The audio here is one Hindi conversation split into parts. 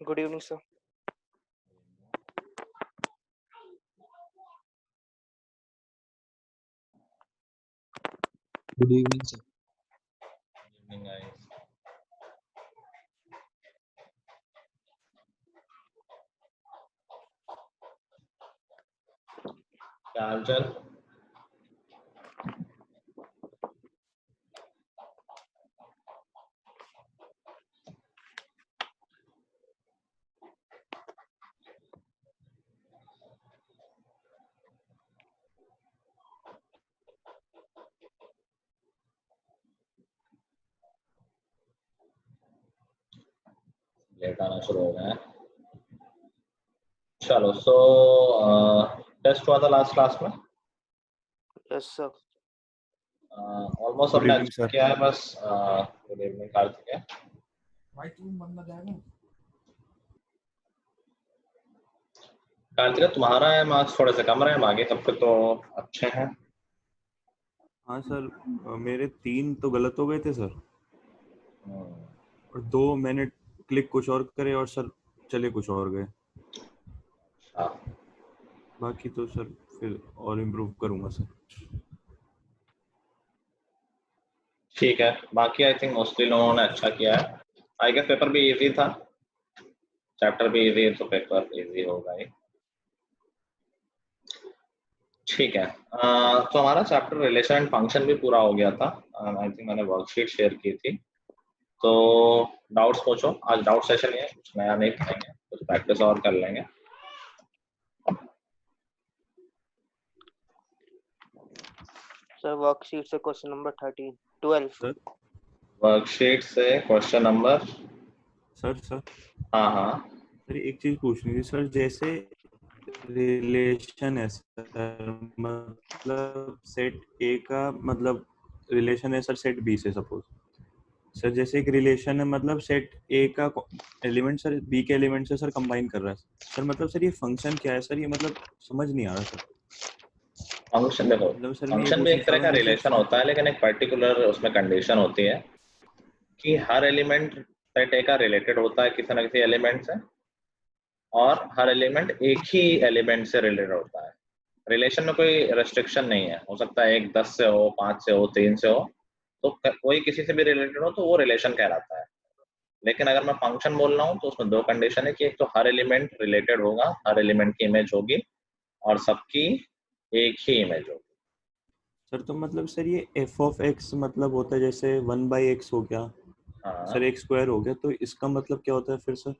Good evening, sir. Good evening, sir. Evening, guys. क्या हाल चाल? लेट आना शुरू हो गया है। चलो, सो टेस्ट हुआ था लास्ट क्लास में। Yes, sir. ऑलमोस्ट Good हमने evening, अच्छा sir. किया है, बस गुड इवनिंग कार्तिक है। कार्तिक, तुम्हारा है मार्क्स थोड़े से कम रहे हैं, बाकी सबके तो अच्छे हैं। हाँ सर, मेरे 3 तो गलत हो गए थे सर, और 2 मैंने क्लिक कुछ और करे और सर चले कुछ और गए। हाँ, बाकी तो सर फिर और इम्प्रूव करूंगा सर। ठीक है। बाकी आई थिंक मोस्टली लोगों ने अच्छा किया है। आई गेस पेपर भी इजी था, चैप्टर भी इजी है तो पेपर इजी होगा ही। ठीक है। तो हमारा चैप्टर रिलेशन एंड फंक्शन भी पूरा हो गया था। आई थिंक मैंने वर्कशीट शेयर की थी, तो डाउट्स पूछो। आज डाउट सेशन है, कुछ नया नहीं पढ़ेंगे, कुछ प्रैक्टिस और कर लेंगे। Sir, worksheet से question number 12. सर वर्कशीट से क्वेश्चन नंबर, सर हाँ हाँ सर एक चीज पूछनी थी सर, जैसे रिलेशन है सर, मतलब सेट ए का मतलब रिलेशन है सर सेट बी से, सपोज सर जैसे एक रिलेशन है, मतलब सेट ए का एलिमेंट सर बी के एलिमेंट से सर कंबाइन कर रहा है सर, मतलब सर ये फंक्शन क्या है सर, ये मतलब समझ नहीं आ रहा सर। फंक्शन देखो, मतलब सर मैं ये फंक्शन भी पूछना एक चाह तरह रहा का हूँ, जैसे रिलेशन होता है, लेकिन एक पर्टिकुलर उसमें कंडीशन होती है कि हर एलिमेंट सेट ए का रिलेटेड होता है किसी न किसी एलिमेंट से, और हर एलिमेंट एक ही एलिमेंट से रिलेटेड होता है। रिलेशन में कोई रेस्ट्रिक्शन नहीं है, हो सकता है 1 10 से हो, 5 से हो, 3 से हो, तो कोई किसी से भी रिलेटेड हो तो वो रिलेशन कहलाता है। लेकिन अगर मैं फंक्शन बोल रहा हूँ तो उसमें 2 कंडीशन है कि एक तो हर एलिमेंट रिलेटेड होगा, हर एलिमेंट की इमेज होगी, और सबकी एक ही इमेज होगी। सर तो मतलब सर ये एफ ऑफ एक्स मतलब होता है जैसे 1/x हो गया सर, हाँ, x स्क्वायर हो गया, तो इसका मतलब क्या होता है फिर सर?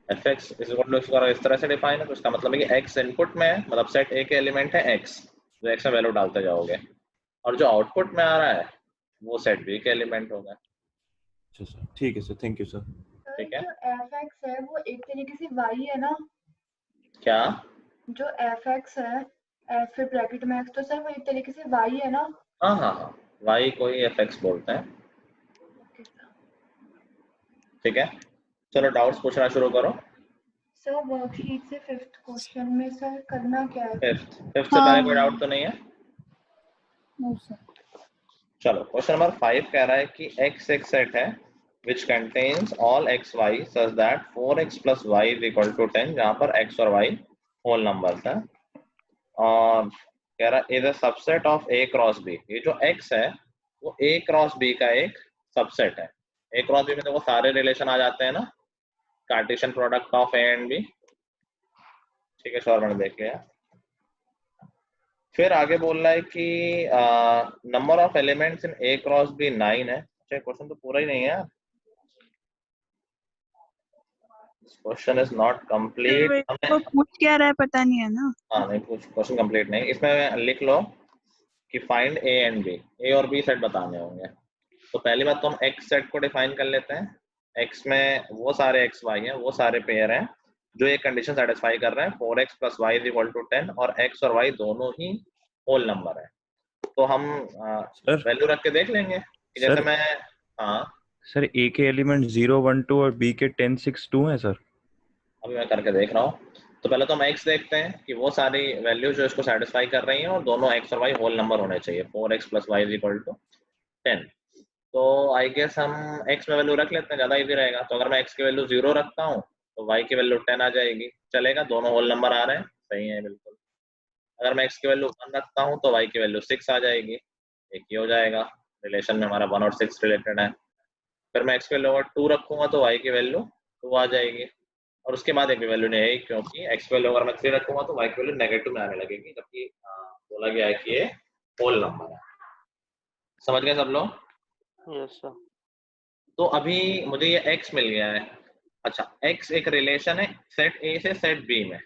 एफ एक्स इस तरह से डिफाइन है, तो इसका मतलब है कि एक्स इनपुट में है, मतलब सेट ए के एलिमेंट है एक्स, जो एक्स में वैल्यू डालते जाओगे, और जो आउटपुट में आ रहा है वो सेट बी के एलिमेंट होगा। अच्छा सर, ठीक है सर, थैंक यू सर। ठीक है। जो fx है वो एक तरीके से y है ना? क्या? जो fx है, f फिर ब्रैकेट में x, तो सर वो एक तरीके से y है ना? हाँ हाँ हाँ, वाई को ही एफ एक्स बोलते हैं। Okay sir. ठीक है, चलो डाउट्स पूछना शुरू करो। सर वर्कशीट से 5th क्वेश्चन में सर करना क्या है? फिफ्थ से पहले कोई डाउट तो नहीं है? No sir. चलो, क्वेश्चन नंबर 5 कह रहा है कि x एक सेट है which contains all x y such that 4x plus y is equal to 10, जहाँ पर x और y होल नंबर्स हैं, और कह रहा is a subset of a cross b। ये जो x है वो a क्रॉस b का एक सबसेट है। a क्रॉस b में तो वो सारे रिलेशन आ जाते हैं ना, Cartesian product of a and b। ठीक है, श्योर, मैंने देख लिया। फिर आगे बोल रहा है कि number of elements in A cross B 9 है। अच्छा, क्वेश्चन तो पूरा ही नहीं है, क्वेश्चन इज नॉट कंप्लीट। वो पूछ क्या रहा है पता नहीं है ना। हाँ नहीं, कुछ क्वेश्चन कंप्लीट नहीं। इसमें लिख लो कि फाइंड ए एंड बी, ए और बी सेट बताने होंगे। तो पहली बात तो हम एक्स सेट को डिफाइन कर लेते हैं। एक्स में वो सारे एक्स वाई हैं, वो सारे पेयर हैं जो ये कंडीशन सेटिस्फाई कर रहे हैं, 4x plus Y is equal to 10, और एक्स और वाई दोनों ही होल नंबर है। तो हम सर वैल्यू रख के देख लेंगे कि जैसे सर मैं, हाँ सर ए के एलिमेंट 0 1 2 और बी के 10 6 2 है सर। अभी मैं करके देख रहा हूँ। तो पहले तो हम x देखते हैं कि वो सारी वैल्यू जो इसको सेटिस्फाई कर रही हैं और दोनों x और y होल नंबर होने चाहिए, 4x plus Y is equal to 10। तो आई गेस हम x में वैल्यू रख लेते हैं, ज़्यादा इजी रहेगा। तो अगर मैं x की वैल्यू 0 रखता हूँ तो y की वैल्यू 10 आ जाएगी। चलेगा, दोनों होल नंबर आ रहे हैं, सही है बिल्कुल। अगर मैं x की वैल्यू 1 रखता हूँ तो y की वैल्यू 6 आ जाएगी, एक ही हो जाएगा। रिलेशन में हमारा 1 और 6 रिलेटेड है। फिर मैं x की वैल्यू अगर 2 रखूंगा तो y की वैल्यू 2 आ जाएगी, और उसके बाद एक भी वैल्यू नहीं आएगी, क्योंकि x की वैल्यू अगर मैं 3 रखूंगा तो y की वैल्यू नेगेटिव में आने लगेगी, जबकि बोला गया है कि ये होल नंबर है। समझ गए सब लोग? Yes sir. तो अभी मुझे ये x मिल गया है। अच्छा, x एक रिलेशन है सेट A से सेट B में।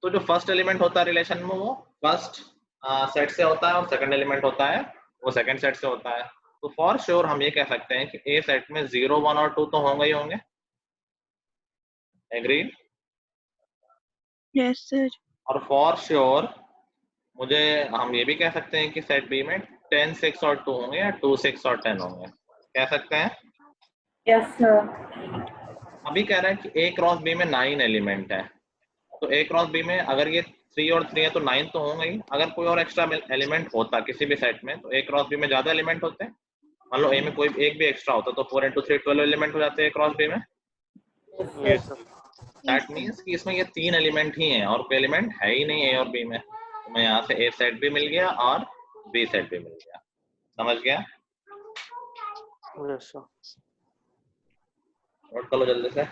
तो जो फर्स्ट एलिमेंट होता है रिलेशन में वो फर्स्ट सेट से होता है, और सेकंड एलिमेंट होता है वो सेकंड सेट से होता है। तो फॉर श्योर हम ये कह सकते हैं कि A सेट में 0, 1 और 2 तो होंगे ही होंगे। एग्रीड? Yes sir. और फॉर श्योर मुझे हम ये भी कह सकते हैं कि सेट बी में 10, 6 और 2 होंगे, या 2, 6 और 10 होंगे। कह सकते हैं? Yes sir. अभी कह रहा है कि A क्रॉस B में 9 एलिमेंट है, तो A क्रॉस B में अगर ये 3 और 3 है तो 9 तो होंगे ही। अगर कोई और एक्स्ट्रा एलिमेंट होता किसी भी सेट में तो A क्रॉस B में ज्यादा एलिमेंट होते हैं। मान लो A में कोई एक भी एक्स्ट्रा होता तो 4 into 3 12 एलिमेंट हो जाते हैं A क्रॉस B में। Yes sir. दैट मीन्स कि इसमें ये 3 एलिमेंट ही हैं और कोई एलिमेंट है ही नहीं A और B में। तो मैं यहाँ से A सेट भी मिल गया और B सेट भी मिल गया। समझ गया? Yes sir. नोट कर लो जल्दी से।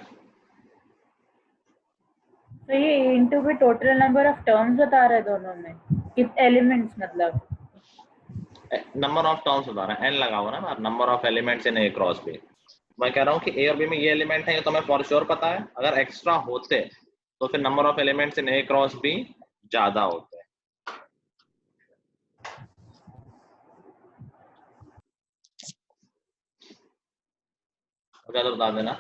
तो ये इंटू भी टोटल नंबर ऑफ टर्म्स बता रहा है दोनों में, कितने एलिमेंट्स मतलब? नंबर ऑफ टर्म्स बता रहा है, n लगा हुआ ना, number of elements in A cross B। मैं कह रहा हूँ कि A और B में ये एलिमेंट है, ये तो मैं फॉर श्योर पता है। अगर एक्स्ट्रा होते तो फिर number of elements in A cross B ज्यादा होते। तो बता देना।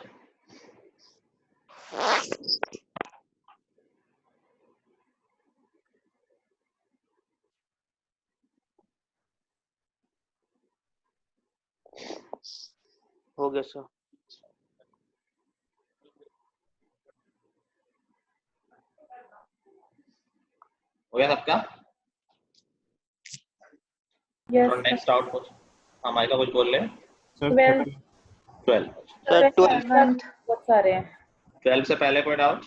हो गया सर। हो गया सबका? यस और नेक्स्ट आउट कुछ? हाँ, माइका कुछ बोल ले। Sir 12 12 sir 12। बहुत सारे हैं। 12 से पहले कोई डाउट?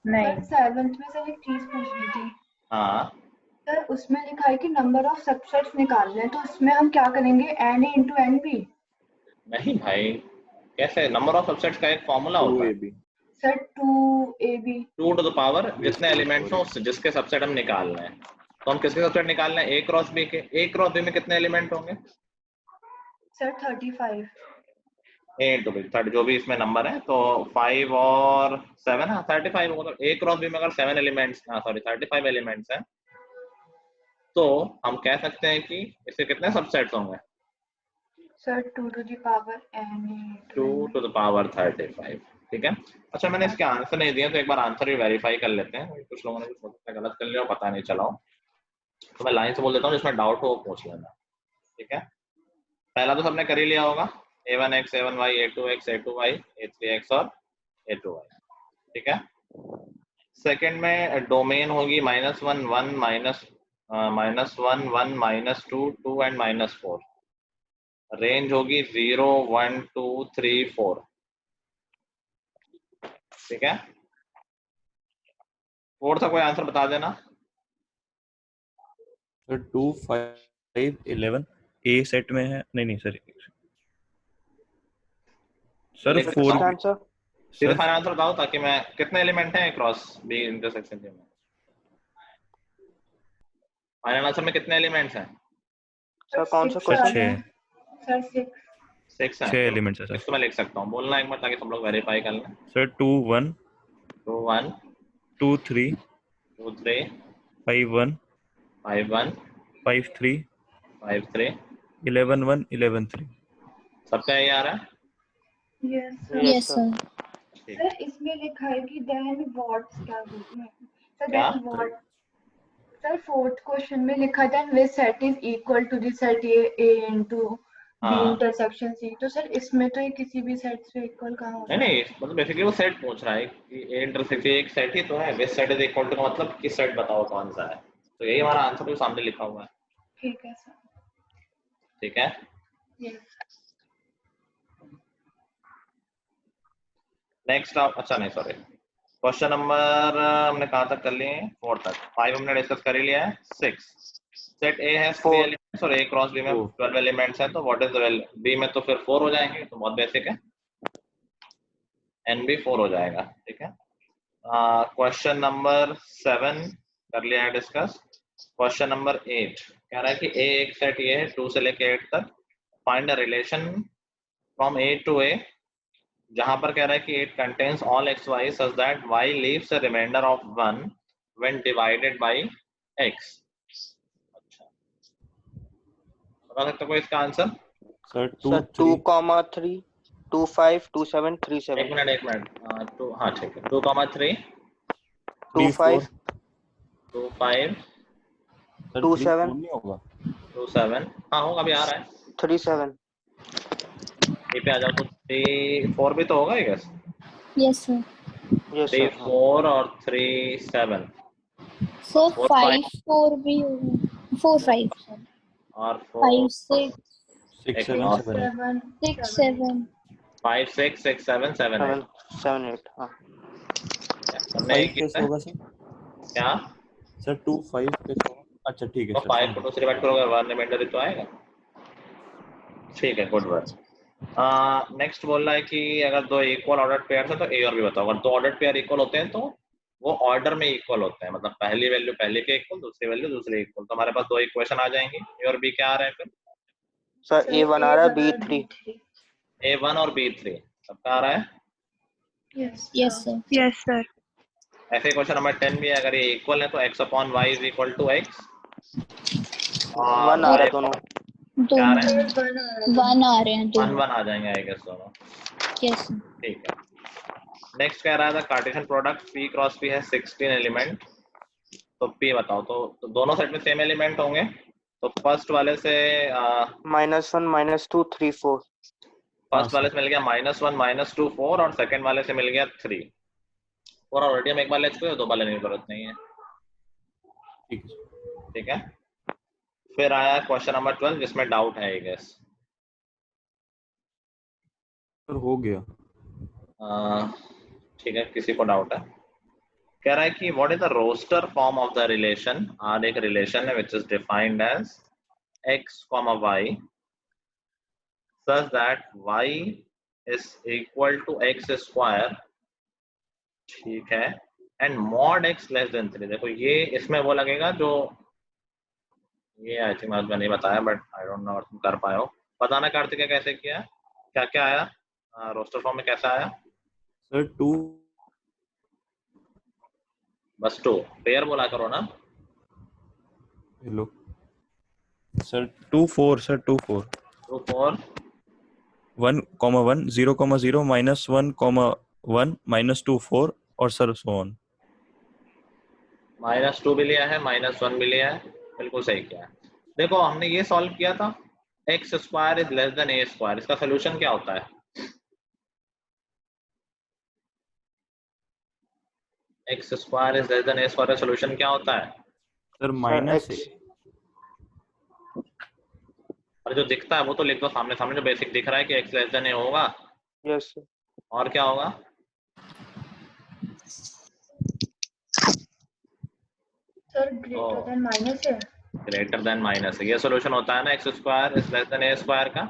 नहीं। सर 7th में सर एक चीज पूछनी थी। हाँ, सर उसमें लिखा है कि नंबर ऑफ सबसेट्स निकालने हैं, तो उसमें हम क्या करेंगे, NA into NB? नहीं भाई, कैसे? नंबर ऑफ सबसेट्स का एक फॉर्मूला होता है। 2AB। Sir 2AB। 2 to the power जितने एलिमेंट्स हो जिसके सबसेट हम निकाल रहे हैं। तो हम किसके सबसेट निकाल रहे हैं? A क्रॉस B के। A क्रॉस B में कितने एलिमेंट होंगे? सर 35। A इंटू B, 30 जो भी इसमें नंबर है, तो 5 और 7, हाँ 35 होगा। तो A क्रॉस B में अगर 7 एलिमेंट्स, हाँ सॉरी 35 एलिमेंट्स हैं, तो हम कह सकते हैं कि इसके कितने सबसेट्स होंगे? Sir 2 to the power NA 2 into to the power 35। ठीक है। अच्छा, मैंने इसके आंसर नहीं दिए, तो एक बार आंसर भी वेरीफाई कर लेते हैं। कुछ लोगों ने कुछ हो सकता है गलत कर लिया हो, पता नहीं चला हो। तो मैं लाइन से बोल देता हूँ, जिसमें डाउट हो वो पूछ लेना। ठीक है। पहला तो सबने कर ही लिया होगा, A1x, A1y, A2x, A2y, A3x और A2y। ठीक है। सेकंड में डोमेन होगी -1, 1, -1, 1, -2, 2 एंड -4। रेंज होगी 0, 1, 2, 3, 4। ठीक है। फोर्थ का कोई आंसर बता देना। सर 2, 5, 11 A सेट में है। नहीं सर, सर लिख सकता 4 हूँ। आंसर सीधे सर फाइनल आंसर बताओ, ताकि मैं कितने एलिमेंट हैं क्रॉस बी इंटरसेक्शन में? फाइनल आंसर में कितने एलिमेंट्स हैं? सर कौन सा six क्वेश्चन? वाले हैं। सर 6। 6 हैं। 6 एलिमेंट्स है सर। तो मैं लिख सकता हूँ, बोलना एक बार ताकि सब लोग वेरीफाई कर लें। सर 2, 1, 2, 1, 2, 3, 2, 3, 5, 1, 5, 1, 5, 3, 5, 3। 11, 1, 11, 3। सबका यही आ रहा है? Yes sir. Yes sir. ठीक। सर इसमें लिखा है कि देन व्हाट्स क्या बोलते हैं सर, क्या? Then what. Sir 4th question में लिखा है then which set is equal to the set A into B हाँ, इंटरसेक्शन C। तो सर इसमें तो ये किसी भी सेट से इक्वल कहाँ हो नहीं सकता है? नहीं, मतलब बेसिकली वो सेट पूछ रहा है कि ए इंटरसेक्शन एक सेट ही तो है। विच सेट इज इक्वल टू का मतलब किस सेट बताओ कौन सा है। तो यही हमारा आंसर भी सामने लिखा हुआ है। ठीक है सर। ठीक है। यस। नेक्स्ट आप, अच्छा नहीं सॉरी, क्वेश्चन नंबर हमने कहाँ तक कर लिए हैं? 4 तक। 5 हमने डिस्कस कर ही लिया है। 6, सेट ए हैज 3 4 एलिमेंट्स और ए क्रॉस बी में 12 एलिमेंट्स हैं, तो व्हाट इज बी में तो फिर 4 हो जाएंगे, तो बहुत बेसिक है, एन भी 4 हो जाएगा। ठीक है। क्वेश्चन नंबर 7 कर लिया है डिस्कस। क्वेश्चन नंबर 8 कह रहा है कि ए एक सेट ये है 2 से लेके 8 तक, find a relation from A to A, जहां पर कह रहा है कि it contains all x y such that y leaves a remainder of 1 when divided by x। अच्छा, बता सकते हो कोई इसका आंसर? सर सर 2 2,3 25 27 37 एक मिनट तो हाँ ठीक है, 2,3 25 25 सर 27 नहीं होगा 27, हाँ होगा, अभी आ रहा है 37 ए पे आ जाओ, तो 3 4 भी तो होगा I guess. Yes, sir. Yes 3 sir 4 और 3 7 So 4 5 5 4 भी होगा, 4 5 और 5 4 6 6 एक 7 और 7 6 7 5 6 6 7 7 8 7 8 हाँ हमने 5 कैसे होगा सर? क्या सर 2 5 कैसे होगा? अच्छा ठीक है तो सर 5 को 2 से डिवाइड करोगे 1 रिमाइंडर ही तो आएगा। ठीक है, गुड वर्क। नेक्स्ट बोल रहा है कि अगर दो इक्वल ऑर्डर पेयर है तो ए और बी बताओ। अगर दो ऑर्डर पेयर इक्वल होते हैं तो वो ऑर्डर में इक्वल होते हैं, मतलब पहली वैल्यू पहले के इक्वल, दूसरी वैल्यू दूसरे इक्वल। तो हमारे पास दो इक्वेशन आ जाएंगी, ए और बी क्या आ रहा है फिर? सर A1 आ रहा है B3 A1 और B3 सबका आ रहा है। Yes, sir. Yes, sir. ऐसे क्वेश्चन नंबर 10 भी है, अगर ये इक्वल है तो x upon y is equal to x 1 आ रहा है दोनों क्या आ रहे हैं? 1 आ रहे हैं 1 दोनों। 1 आ जाएंगे आई गेस दोनों। Yes, sir. ठीक है। नेक्स्ट कह रहा है Cartesian product P cross P है 16 एलिमेंट, तो P बताओ। तो दोनों सेट में सेम एलिमेंट होंगे, तो फर्स्ट वाले से -1 -2 3 4 फर्स्ट वाले से मिल गया -1 -2 4 और सेकंड वाले से मिल गया 3 4। ऑलरेडी हम एक बार ले चुके हैं, दो बार लेने की जरूरत नहीं है। ठीक है ठीक है। फिर आया क्वेश्चन नंबर 12 जिसमें डाउट है आई गेस। सर हो गया। ठीक है, किसी को डाउट है? कह रहा है कि what is the roster form of the relation. R एक रिलेशन है which is defined as x, y such that y is equal to x square, ठीक है, and mod x less than 3। देखो ये इसमें वो लगेगा जो ये आई थिंक मैं नहीं बताया, बट आई डोंट नो तुम कर पाए हो। बताना कार्तिक कैसे किया, क्या क्या आया रोस्टर फॉर्म में, कैसा आया? सर 2 बस 2 पेयर बोला करो ना। हेलो सर 2 4 सर 2 4 2 4 1 1 0 0 -1 1 -2 4 और सर सो ऑन। -2 भी लिया है, -1 भी लिया है, बिल्कुल सही किया है। देखो हमने ये सॉल्व किया था x square is less then A square, इसका सोल्यूशन क्या होता है? X square is less then A square का सोल्यूशन क्या होता है? सर माइनस X और जो दिखता है वो तो लिख दो सामने सामने, जो बेसिक दिख रहा है कि एक्स लेस देन ए होगा, यस और क्या होगा? सर ग्रेटर देन माइनस है। ग्रेटर देन माइनस है, ये सोल्यूशन होता है ना x square is less then A square का।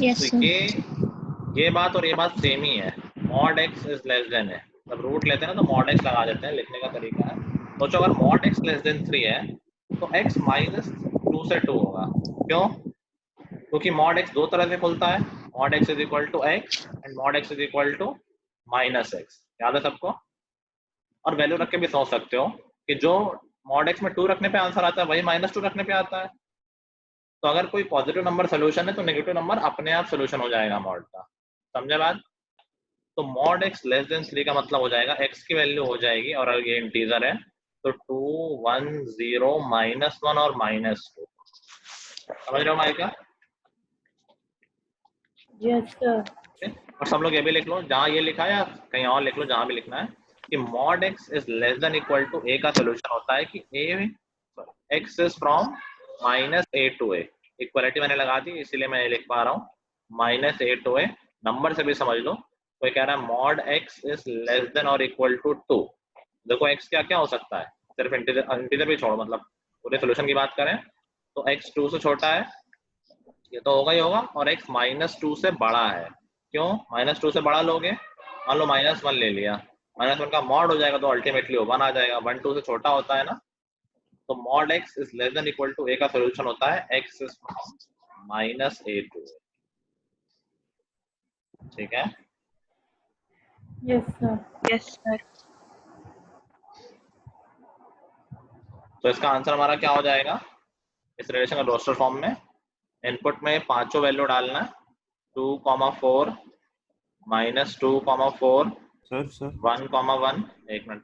Yes, तो sir. ये बात और ये बात सेम ही है, mod X is less then है, जब रूट लेते हैं ना तो मॉड एक्स लगा देते हैं, लिखने का तरीका है। सोचो अगर मॉड एक्स लेस देन 3 है तो x -2 से 2 होगा। क्यों? क्योंकि मॉड एक्स दो तरह से खुलता है, mod X is equal to X and mod X is equal to -x। याद है सबको? और वैल्यू रख के भी सोच सकते हो कि जो मॉड एक्स में 2 रखने पे आंसर आता है वही -2 रखने पे आता है। तो अगर कोई पॉजिटिव नंबर सोल्यूशन है तो नेगेटिव नंबर अपने आप सोल्यूशन हो जाएगा मॉड का। समझे बात? तो मॉड x लेस देन 3 का मतलब हो जाएगा x की वैल्यू हो जाएगी, और अगर ये इंटीजर है तो 2 1 0 -1 और -2। समझ रहे हो माइका? Yes sir. और सब लोग ये भी लिख लो, जहाँ ये लिखा है या कहीं और लिख लो, जहाँ भी लिखना है कि mod x is less than equal to a का सोल्यूशन होता है कि x is from -a to a। Equality मैंने लगा दी इसीलिए मैं लिख पा रहा हूँ -a to a। नंबर से भी समझ लो कोई कह रहा है mod x is less then और इक्वल टू 2। देखो x क्या क्या हो सकता है, सिर्फ इंटीजर भी छोड़ो, मतलब पूरे सोल्यूशन की बात करें तो x 2 से छोटा है, ये तो होगा ही होगा, और x -2 से बड़ा है। क्यों -2 से बड़ा लोगे? मान लो -1 ले लिया, -1 का मॉड हो जाएगा तो अल्टीमेटली 1 आ जाएगा, 1 2 से छोटा होता है ना, तो mod x is less than equal to a का सोल्यूशन होता है x इज -a2। ठीक है, यस सर। Yes sir. तो इसका आंसर हमारा क्या हो जाएगा इस रिलेशन का रोस्टर फॉर्म में? इनपुट में पांचों वैल्यू डालना है, 2, 4, -2, 4, सर सर 1, 1, एक मिनट,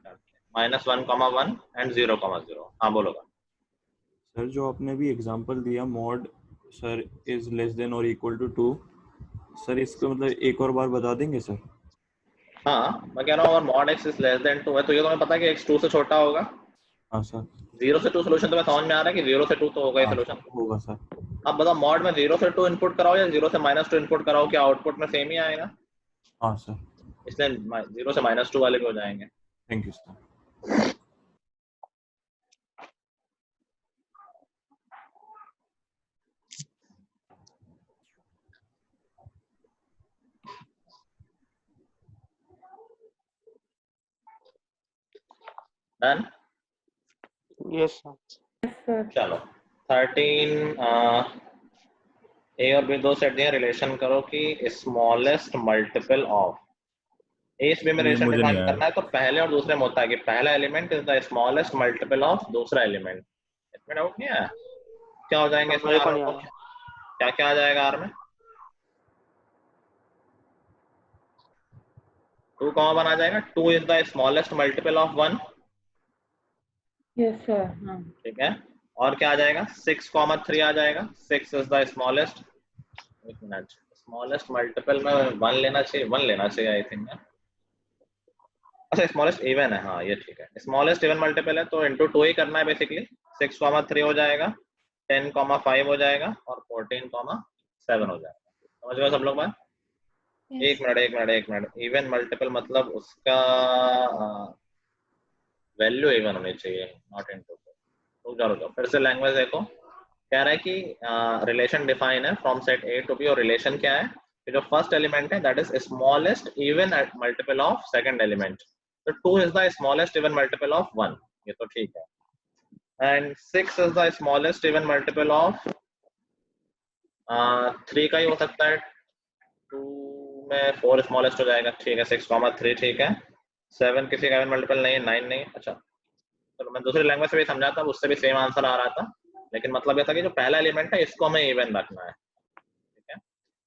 -1, 1 एंड 0, 0। हाँ बोलो। सर जो आपने भी एग्जांपल दिया mod sir is less then और इक्वल टू 2, सर इसको मतलब एक और बार बता देंगे सर? हाँ मैं कह रहा हूँ अगर mod x is less then 2 है तो ये तुम्हें पता है कि x 2 से छोटा होगा। हाँ सर। 0 से 2 सोल्यूशन तुम्हें समझ में आ रहा है कि 0 से 2 तो होगा ही हाँ, सोल्यूशन। होगा सर। अब बताओ मॉड में 0 से 2 इनपुट कराओ या 0 से -2 इनपुट कराओ, क्या आउटपुट में सेम ही आएगा? हाँ सर। इसलिए 0 से -2 वाले भी हो जाएंगे। Thank you sir. Done. Yes sir. Sir चलो 13 ए और बी दो सेट दिए, रिलेशन करो कि smallest multiple of A B में ये रिलेशन मुझे नहीं डिफाइन आया। करना है तो पहले और दूसरे में होता है कि पहला element is the smallest multiple of दूसरा एलिमेंट। इसमें डाउट नहीं है? क्या हो जाएंगे इसमें मेरे को आर नहीं में? आया। क्या क्या आ जाएगा आर में? 2, 1 आ जाएगा। 2 is the smallest multiple of 1। Yes sir. हाँ ठीक है, और क्या आ जाएगा? 6, 3 आ जाएगा। 6 इज द स्मॉलेस्ट, एक मिनट, स्मॉलेस्ट मल्टीपल में 1 लेना चाहिए, 1 लेना चाहिए आई थिंक। अच्छा स्मॉलेस्ट इवन है, हाँ ये ठीक है, स्मॉलेस्ट इवन मल्टीपल है तो इंटू 2 ही करना है बेसिकली। 6, 3 हो जाएगा, 10, 5 हो जाएगा और 14, 7 हो जाएगा। समझ गए सब लोग बात? एक मिनट, इवन मल्टीपल मतलब उसका वैल्यू इवन होनी चाहिए, नॉट इनटू। रुक जाओ फिर से लैंग्वेज देखो। कह रहा है कि रिलेशन डिफाइन है from set A to B, और रिलेशन क्या है कि जो फर्स्ट एलिमेंट है that is smallest even multiple of second element, तो 2 is the smallest even multiple of 1, ये तो ठीक है, and 6 is the smallest even multiple of 3 का ही हो सकता है, 2 में 4 स्मॉलेस्ट हो जाएगा, ठीक है 6, 3 ठीक है। 7 किसी का इवन मल्टीपल नहीं है, 9 नहीं। अच्छा चलो मैं दूसरी लैंग्वेज से भी समझाता, उससे भी सेम आंसर आ रहा था, लेकिन मतलब ये था कि जो पहला एलिमेंट है इसको हमें इवन रखना है, ठीक है।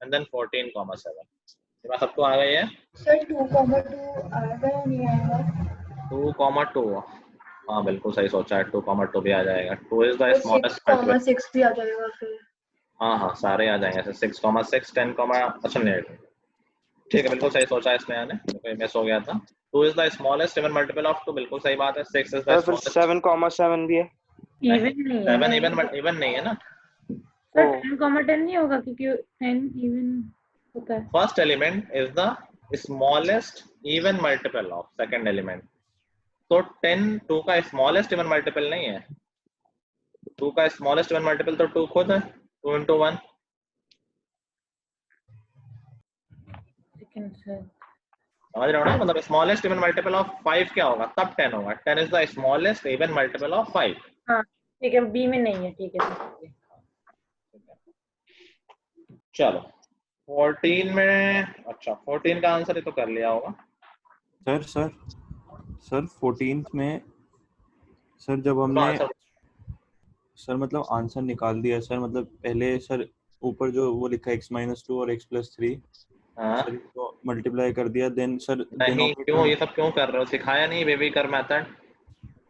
एंड देन 14, 7 ये बात सबको आ गई है? सर 2, 2 आएगा या नहीं आएगा? 2, 2 हाँ बिल्कुल सही सोचा है, 2, 2 भी आ जाएगा। 2 इज द स्मॉलेस्ट मल्टीपल। 6 भी आ जाएगा फिर। हाँ सारे आ जाएंगे ऐसे, 6, 6, 10, अच्छा नहीं ठीक है, बिल्कुल सही सोचा है इसमें, आने कोई मिस हो गया था। 2 is the smallest even multiple of 2, बिल्कुल सही बात है। 6 इज द सर फिर स्मॉलेस्ट, 7, 7 भी है। इवन नहीं है 7 इवन नहीं है ना। सर। 10, 10 नहीं होगा क्योंकि 10 इवन होता है। First element is the smallest even multiple of second element, तो 10 2 का स्मॉलेस्ट इवन मल्टीपल नहीं है। 2 का स्मॉलेस्ट इवन मल्टीपल तो 2 खुद है, 2 into 1। सेकंड सर समझ रहे हो ना? मतलब स्मॉलेस्ट इवन मल्टीपल ऑफ 5 क्या होगा? तब 10 होगा। 10 is the smallest even multiple of 5। हाँ ठीक है, बी में नहीं है, ठीक है सर। चलो 14 में, अच्छा 14 का आंसर ही तो कर लिया होगा। सर 14th में सर जब हमने आंसर सर मतलब आंसर निकाल दिया सर, मतलब पहले सर ऊपर जो वो लिखा है x-2 और x+3 हाँ सर इसको मल्टीप्लाई कर दिया, देन सर नहीं, क्यों ये सब क्यों कर रहे हो? सिखाया नहीं बेबी कर मेथड?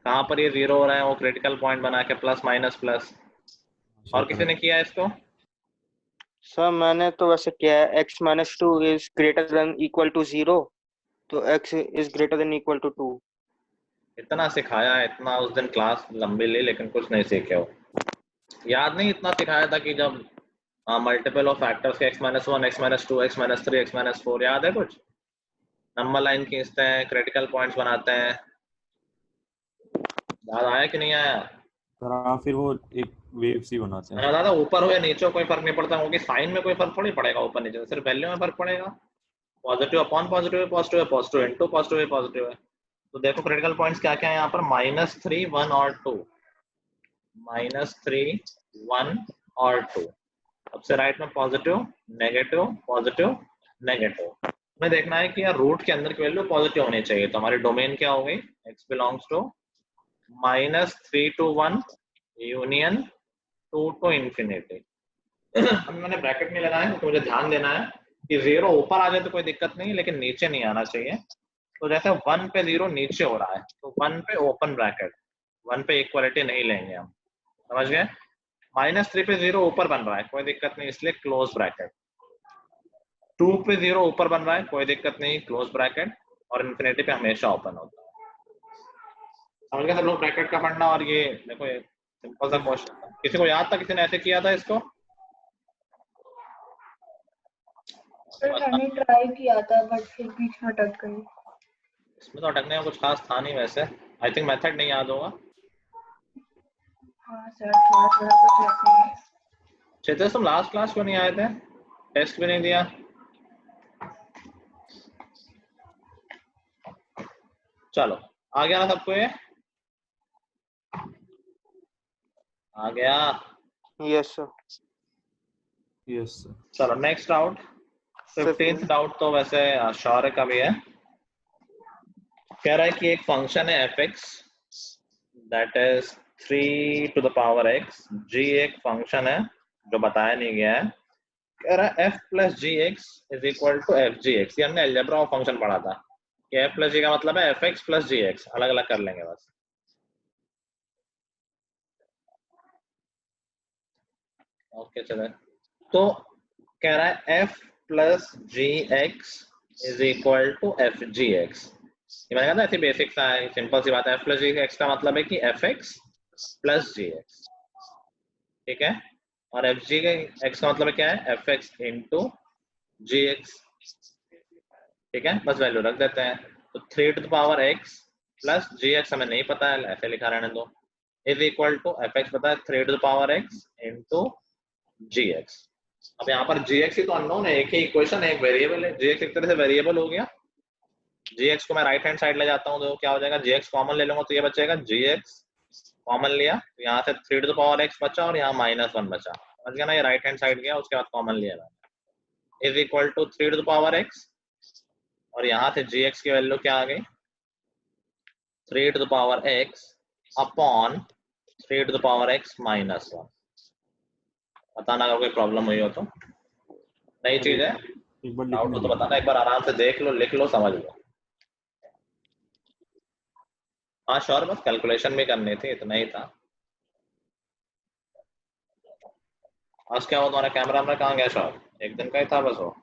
कहाँ पर ये 0 हो रहा है? वो क्रिटिकल पॉइंट बना के प्लस माइनस प्लस। और किसी ने किया इसको? सर मैंने तो वैसे किया है, x-2 is greater than equal to 0, तो x is greater than equal to 2। इतना सिखाया है, इतना उस दिन क्लास लंबी ली लेकिन कुछ नहीं सीखे हो। याद नहीं इतना सिखाया था कि जब मल्टीपल ऑफ फैक्टर्स के x-1, x-2, x-3, x-4, याद है कुछ? नंबर लाइन खींचते हैं, क्रिटिकल पॉइंट्स बनाते हैं। याद आया कि नहीं आया? सर हाँ, फिर वो एक वेव सी बनाते हैं। मैंने बताया था ऊपर हो या नीचे हो कोई फर्क नहीं पड़ता, क्योंकि साइन में कोई फर्क थोड़ी पड़ेगा ऊपर नीचे, सिर्फ वैल्यू में फर्क पड़ेगा। पॉजिटिव अपॉन पॉजिटिव है, पॉजिटिव है पॉजिटिव इनटू पॉजिटिव है पॉजिटिव है। तो देखो क्रिटिकल पॉइंट्स क्या क्या है यहाँ पर, -3, 1 और 2। -3, 1 और 2। सबसे राइट में पॉजिटिव नेगेटिव पॉजिटिव नेगेटिव। हमें देखना है कि यार रूट के अंदर की वैल्यू पॉजिटिव होनी चाहिए, तो हमारी डोमेन क्या हो गई, x belongs to -3 to 1 union 2 to infinity. अब मैंने ब्रैकेट नहीं लगाया तो मुझे ध्यान देना है कि 0 ऊपर आ जाए तो कोई दिक्कत नहीं, लेकिन नीचे नहीं आना चाहिए। तो जैसे 1 पे 0 नीचे हो रहा है तो 1 पे ओपन ब्रैकेट, 1 पे इक्वालिटी नहीं लेंगे हम, समझ गए। -3 पे 0 ऊपर बन रहा है, कोई दिक्कत नहीं, इसलिए क्लोज ब्रैकेट। 2 पे 0 ऊपर बन रहा है, कोई दिक्कत नहीं, क्लोज ब्रैकेट। और इन्फिनिटी पे हमेशा ओपन होता है। समझ गए सब लोग ब्रैकेट का पढ़ना। और ये देखो ये सिंपल सा क्वेश्चन था, किसी को याद था, किसी ने ऐसे किया था इसको? सर मैंने ट्राई किया था बट फिर बीच में अटक गई। इसमें तो अटकने का कुछ खास था नहीं वैसे, आई थिंक मेथड नहीं याद होगा। हाँ सर थोड़ा थोड़ा कुछ ऐसे ही है। चेतन तुम लास्ट क्लास क्यों नहीं आए थे, टेस्ट भी नहीं दिया? चलो आ गया ना सबको, ये आ गया? Yes sir. Yes sir. चलो नेक्स्ट डाउट, 15th डाउट तो वैसे शौर्य का भी है। कह रहा है कि एक फंक्शन है fx that is 3 to the power x, g एक फंक्शन है जो बताया नहीं गया है। कह रहा है f plus gx is equal to fgx। ये हमने अलजेब्रा ऑफ फंक्शन पढ़ा था कि f plus g का मतलब है fx plus gx, अलग अलग कर लेंगे बस। ओके चले, तो कह रहा है f plus gx is equal to fgx। ये मैंने कहा था ऐसी बेसिक सा है, सिंपल सी बात है। f plus gx का मतलब है कि fx plus gx, ठीक है। और fg का x का मतलब क्या है, fx into gx, ठीक है। बस वैल्यू रख देते हैं, तो 3 to the power x plus gx हमें नहीं पता है, ऐसे लिखा रहने दो, इज इक्वल टू fx पता है 3 to the power x into gx। अब यहाँ पर gx ही तो अननोन है, एक ही इक्वेशन है, एक वेरिएबल है। gx एक तरह से वेरिएबल हो गया। gx को मैं राइट हैंड साइड ले जाता हूँ तो क्या हो जाएगा, gx कॉमन ले लूंगा तो ये बचेगा, gx कॉमन लिया तो यहाँ से 3 to the power x बचा और यहाँ -1 बचा, समझ गया ना। ये राइट हैंड साइड गया, उसके बाद कॉमन लिया मैंने, is equal to 3 to the power x, और यहाँ से gx की वैल्यू क्या आ गई, 3 to the power x upon 3 to the power x -1। बताना अगर कोई प्रॉब्लम हुई हो तो, नई चीज है, एक बार डाउट हो लिखने तो बताना, एक बार आराम से देख लो, लिख लो, समझ लो। हाँ श्योर, बस कैलकुलेशन भी करनी थी, इतना ही था। आज क्या हुआ तुम्हारा कैमरा में, कहाँ गया श्योर? एक दिन का ही था बस वो।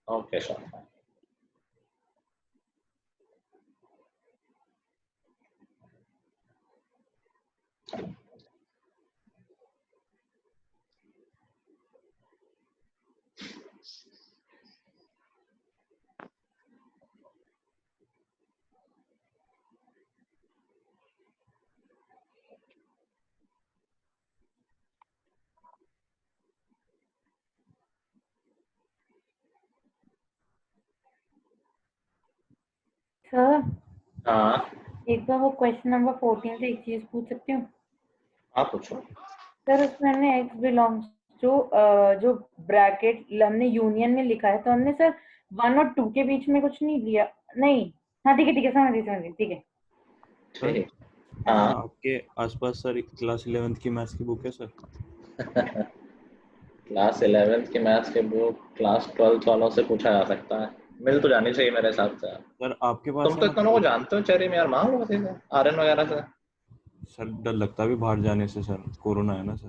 Okay sure. सर हाँ एक बार वो क्वेश्चन नंबर 14 से एक चीज पूछ सकती हूँ? आप पूछो। सर उसमें हमने x बिलोंग्स टू जो ब्रैकेट हमने यूनियन में लिखा है, तो हमने सर 1 और 2 के बीच में कुछ नहीं लिया? नहीं, हाँ ठीक है समझ गई ठीक है। ठीक, हाँ। आपके आसपास सर एक क्लास 11th की मैथ्स की बुक है सर? क्लास 11th की मैथ्स के बुक क्लास 12th वालों से पूछा जा सकता है। मिल तो जानी चाहिए मेरे हिसाब से। सर आपके पास तुम है तो इतना लोग जानते हो चेरी में यार, मांग लो किसी से आर्यन वगैरह से। सर डर लगता है भी बाहर जाने से सर, कोरोना है ना सर।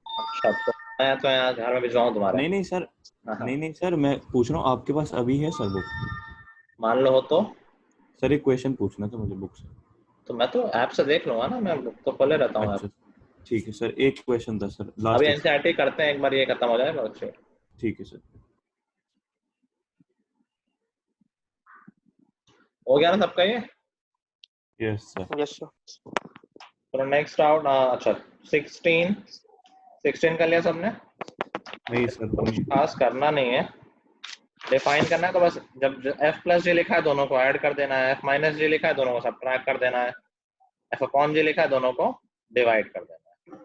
अच्छा तो मैं तो यहाँ घर में भिजवाऊँ तुम्हारे? नहीं नहीं सर, हाँ हाँ, नहीं सर, मैं पूछ रहा हूँ आपके पास अभी है सर बुक? मान लो हो तो। सर एक क्वेश्चन पूछना था मुझे बुक से। तो मैं तो ऐप से देख लूंगा ना, मैं बुक तो खोले रहता हूँ ऐप। अच्छा ठीक है सर, एक क्वेश्चन था सर, अभी लास्ट। एनसीईआरटी करते हैं एक बार, ये खत्म हो जाएगा बच्चे। ठीक है सर। हो गया ना सबका ये? Yes sir. Yes sir. तो नेक्स्ट आउट, अच्छा 16 कर लिया सबने? नहीं सर कुछ खास करना नहीं है, डिफाइन करना है। तो बस जब f प्लस जी लिखा है दोनों को ऐड कर देना है, f माइनस जी लिखा है दोनों को सब्ट्रैक्ट कर देना है, f अपॉन जी लिखा है दोनों को डिवाइड कर देना है।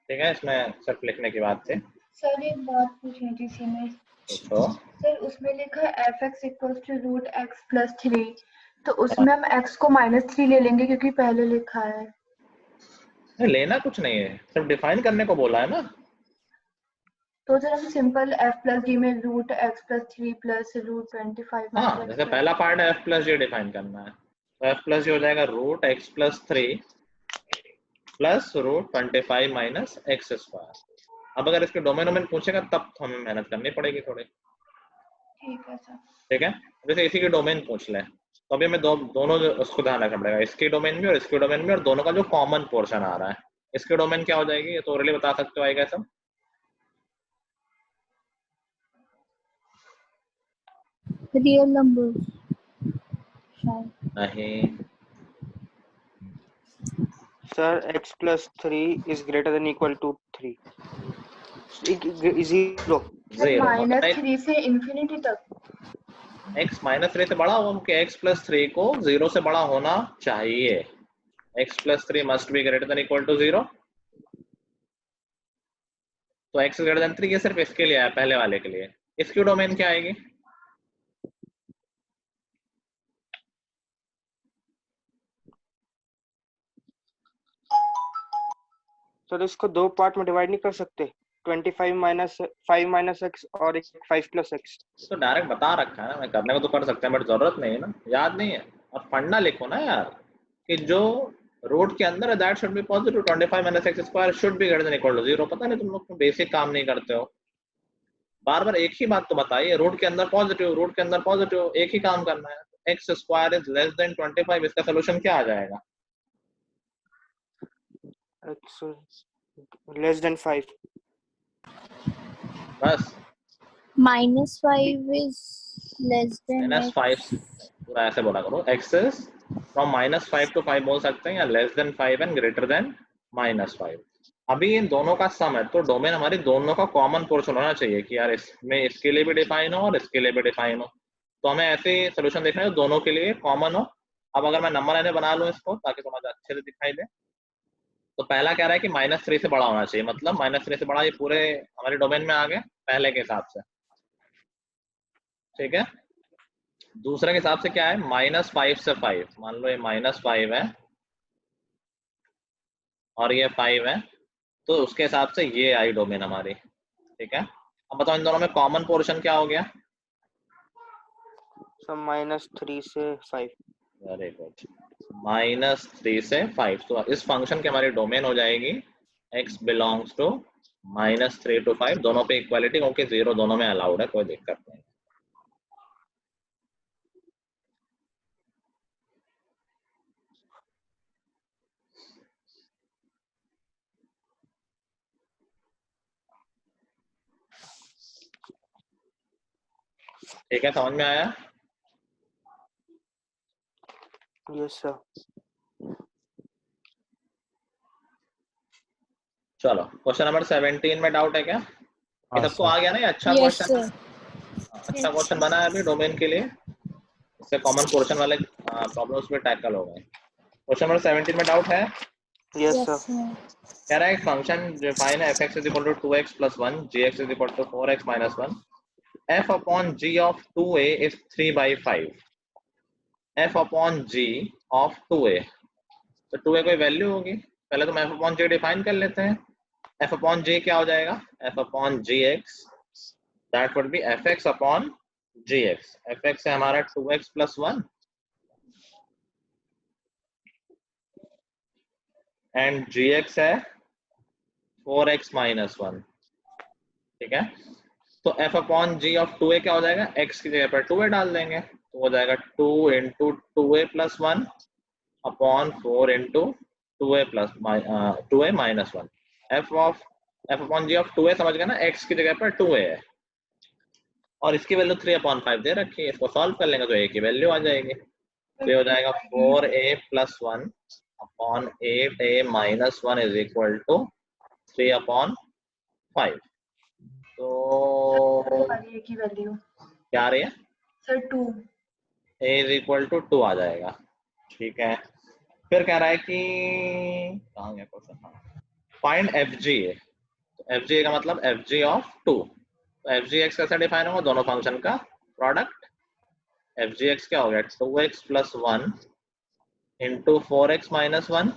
ठीक है, इसमें सिर्फ लिखने की बात थी। सर एक बात पूछनी थी इसी में। तो सर उसमें लिखा है fx equals to root X plus 3, तो उसमें हम x को -3 ले लेंगे क्योंकि पहले लिखा है। लेना कुछ नहीं है, सिर्फ डिफाइन करने को बोला है ना। तो सर हम सिंपल f प्लस d में root X plus 3 plus root 25 हाँ, जैसे पहला पार्ट है f प्लस जी डिफाइन करना है, तो f प्लस जी हो जाएगा root X plus 3 plus root 25 minus X square. अब अगर इसके डोमेन वोमेन पूछेगा तब तो हमें मेहनत करनी पड़ेगी थोड़ी। ठीक है सर। ठीक है, जैसे इसी के डोमेन पूछ ले तो अभी हमें दोनों उसको ध्यान रखना पड़ेगा, इसके डोमेन में और इसके डोमेन में, और दोनों का जो कॉमन पोर्शन आ रहा है। इसके डोमेन क्या हो जाएगी ये तो ऑलरेडी बता सकते हो, आएगा सब। रियल नंबर्स शायद। नहीं, sir x plus 3 is greater than equal to 3. 0. Zero -3 से इंफिनिटी तक। x माइनस 3 से बड़ा होगा क्योंकि x प्लस 3 को 0 से बड़ा होना चाहिए। x plus 3 must be greater than equal to 0। तो x ग्रेटर देन 3 ये सिर्फ इसके लिए है, पहले वाले के लिए। इसकी डोमेन क्या आएगी? सर इसको दो पार्ट में डिवाइड नहीं कर सकते? 25 माइनस 5 माइनस एक्स और एक 5 प्लस एक्स। तो डायरेक्ट बता रखा है ना, मैं करने को तो कर सकते हैं बट जरूरत नहीं है ना, याद नहीं है। और पढ़ना लिखो ना यार, कि जो रूट के अंदर है that should be positive, 25 minus X square should be greater than equal to 0। पता नहीं तुम लोग बेसिक काम नहीं करते हो, बार बार एक ही बात तो बताइए, रूट के अंदर पॉजिटिव, रूट के अंदर पॉजिटिव, एक ही काम करना है। X square is less then 25, इसका सोल्यूशन क्या आ जाएगा? x less than 5. बस -5 is less than -5 पूरा ऐसे बोला करो, x इज फ्रॉम -5 to 5 बोल सकते हैं, या less than 5 and greater than -5। अभी इन दोनों का सम है तो डोमेन हमारी दोनों का कॉमन पोर्शन होना चाहिए कि यार इसमें इसके लिए भी डिफाइन हो और इसके लिए भी डिफाइन हो। तो हमें ऐसे सोल्यूशन देखना है जो दोनों के लिए कॉमन हो। अब अगर मैं नंबर लाइनें बना लूं इसको ताकि तुम्हें अच्छे से दिखाई दे, तो पहला कह रहा है कि -3 से बड़ा होना चाहिए, मतलब -3 से बड़ा, ये पूरे हमारे डोमेन में आ गए पहले के हिसाब से। ठीक है, दूसरे के हिसाब से क्या है? -5 से 5, मान लो ये -5 है और ये 5 है, तो उसके हिसाब से ये आई डोमेन हमारी। ठीक है, अब बताओ इन दोनों में कॉमन पोर्शन क्या हो गया? सर -3 से 5. वेरी गुड, -3 से 5। तो इस फंक्शन की हमारी डोमेन हो जाएगी x बिलोंग्स टू -3 to 5, दोनों पे इक्वालिटी क्योंकि 0 दोनों में अलाउड है, कोई दिक्कत नहीं। ठीक है, समझ में आया? Yes sir. चलो क्वेश्चन नंबर 17 में डाउट है क्या? ये हाँ सबको आ गया ना? ये अच्छा Yes, क्वेश्चन है, sir. अच्छा क्वेश्चन बना है अभी डोमेन के लिए, इससे कॉमन पोर्शन वाले प्रॉब्लम्स भी टैकल हो गए। क्वेश्चन नंबर 17 में डाउट है? Yes Yes, sir. sir. कह रहा है फंक्शन डिफाइन है f(x) = 2x + 1, gx = 4x - 1, f upon g of 2a is 3/5, f upon g of 2a, तो 2a कोई वैल्यू होगी, पहले तो f upon g डिफाइन कर लेते हैं। f upon g क्या हो जाएगा? f upon gx that would be fx upon gx, fx है हमारा 2x plus 1 एंड gx है 4x minus 1, ठीक है। तो f upon g of 2a क्या हो जाएगा, x की जगह पर 2a डाल देंगे तो हो जाएगा 2 into 2a plus 1 upon 4 into 2a plus 2a minus 1। f upon g of 2a समझ गए ना, x की जगह पर 2a है और इसकी वैल्यू 3/5 दे रखी है, इसको सॉल्व कर लेंगे तो a की वैल्यू आ जाएगी। तो ये हो जाएगा 4a plus 1 upon 8a minus 1 is equal to 3/5। तो a की वैल्यू क्या आ रही है sir 2। a is equal to 2 आ जाएगा, ठीक है। फिर कह रहा है कि कहाँ गया क्वेश्चन, फाइंड fga। तो fga का मतलब fg ऑफ 2। तो fgx कैसे डिफाइन होगा, दोनों फंक्शन का प्रोडक्ट। fgx क्या हो गया 2x plus 1 into 4x minus 1।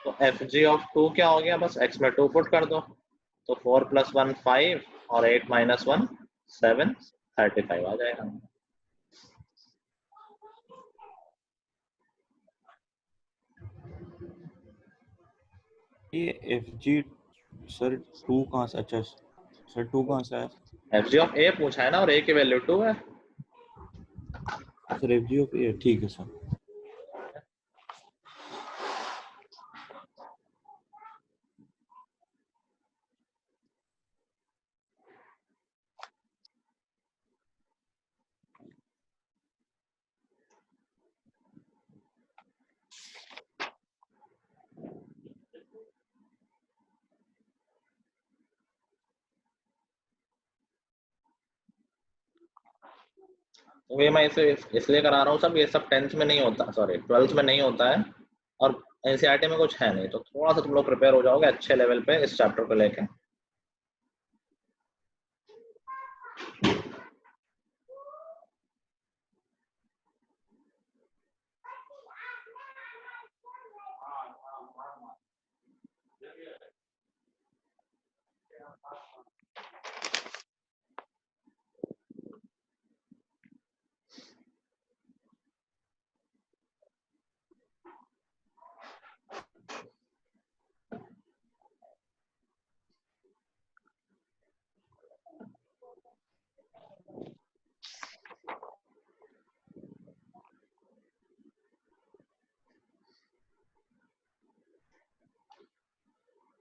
तो fg ऑफ 2 क्या हो गया, बस x में 2 पुट कर दो तो 4 plus 1 5 और 8 minus 1 7, 35 आ जाएगा। ये एफ जी सर 2 कहाँ से, अच्छा सर 2 कहाँ से आया fg ऑफ a पूछा है ना और a की वैल्यू 2 है। सर, एफ जी ऑफ ए, ठीक है सर। तो ये मैं इसे इसलिए करा रहा हूँ सब, ये सब 10th में नहीं होता, सॉरी 12th में नहीं होता है और एनसीईआरटी में कुछ है नहीं, तो थोड़ा सा तुम लोग प्रिपेयर हो जाओगे अच्छे लेवल पे इस चैप्टर को लेके।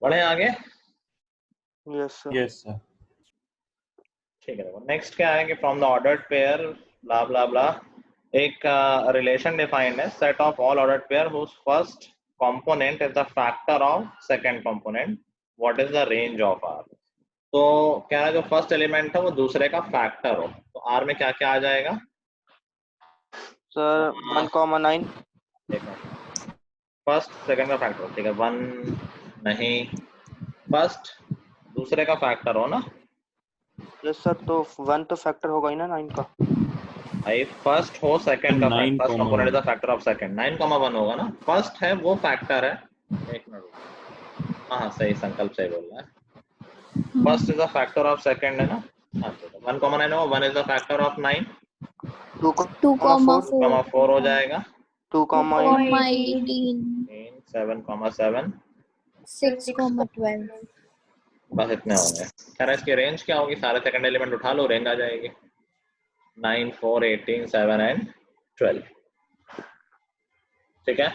बढ़े आगे, यस सर। Yes sir. ठीक है। नेक्स्ट क्या है कि from the ordered pair blah blah blah, एक रिलेशन डिफाइंड है, set of all ordered pair whose first component is the factor of second component, what is the range of R. तो क्या है, जो फर्स्ट एलिमेंट है वो दूसरे का फैक्टर हो, तो आर में क्या क्या आ जाएगा सर 1,9। फर्स्ट सेकंड का फैक्टर, ठीक है। 1 नहीं, फर्स्ट दूसरे का फैक्टर हो ना, यस सर, तो 1 तो फैक्टर होगा ही ना 9 का। भाई फर्स्ट हो सेकंड का factor, 9, first component is the factor of second, 9,1 होगा ना, फर्स्ट है वो फैक्टर है। एक मिनट, हाँ सही, संकल्प सही बोल रहा है। First is the factor of second है ना, हाँ तो 1,9 होगा, 1 इज द फैक्टर ऑफ 9, 2,4 4 हो जाएगा, 2,8 18 7,7, 6,12 बस इतने होंगे। खैर इसकी रेंज क्या होगी, सारे सेकंड एलिमेंट उठा लो, रेंज आ जाएगी 9, 4, 18, 7 एंड 12, ठीक है।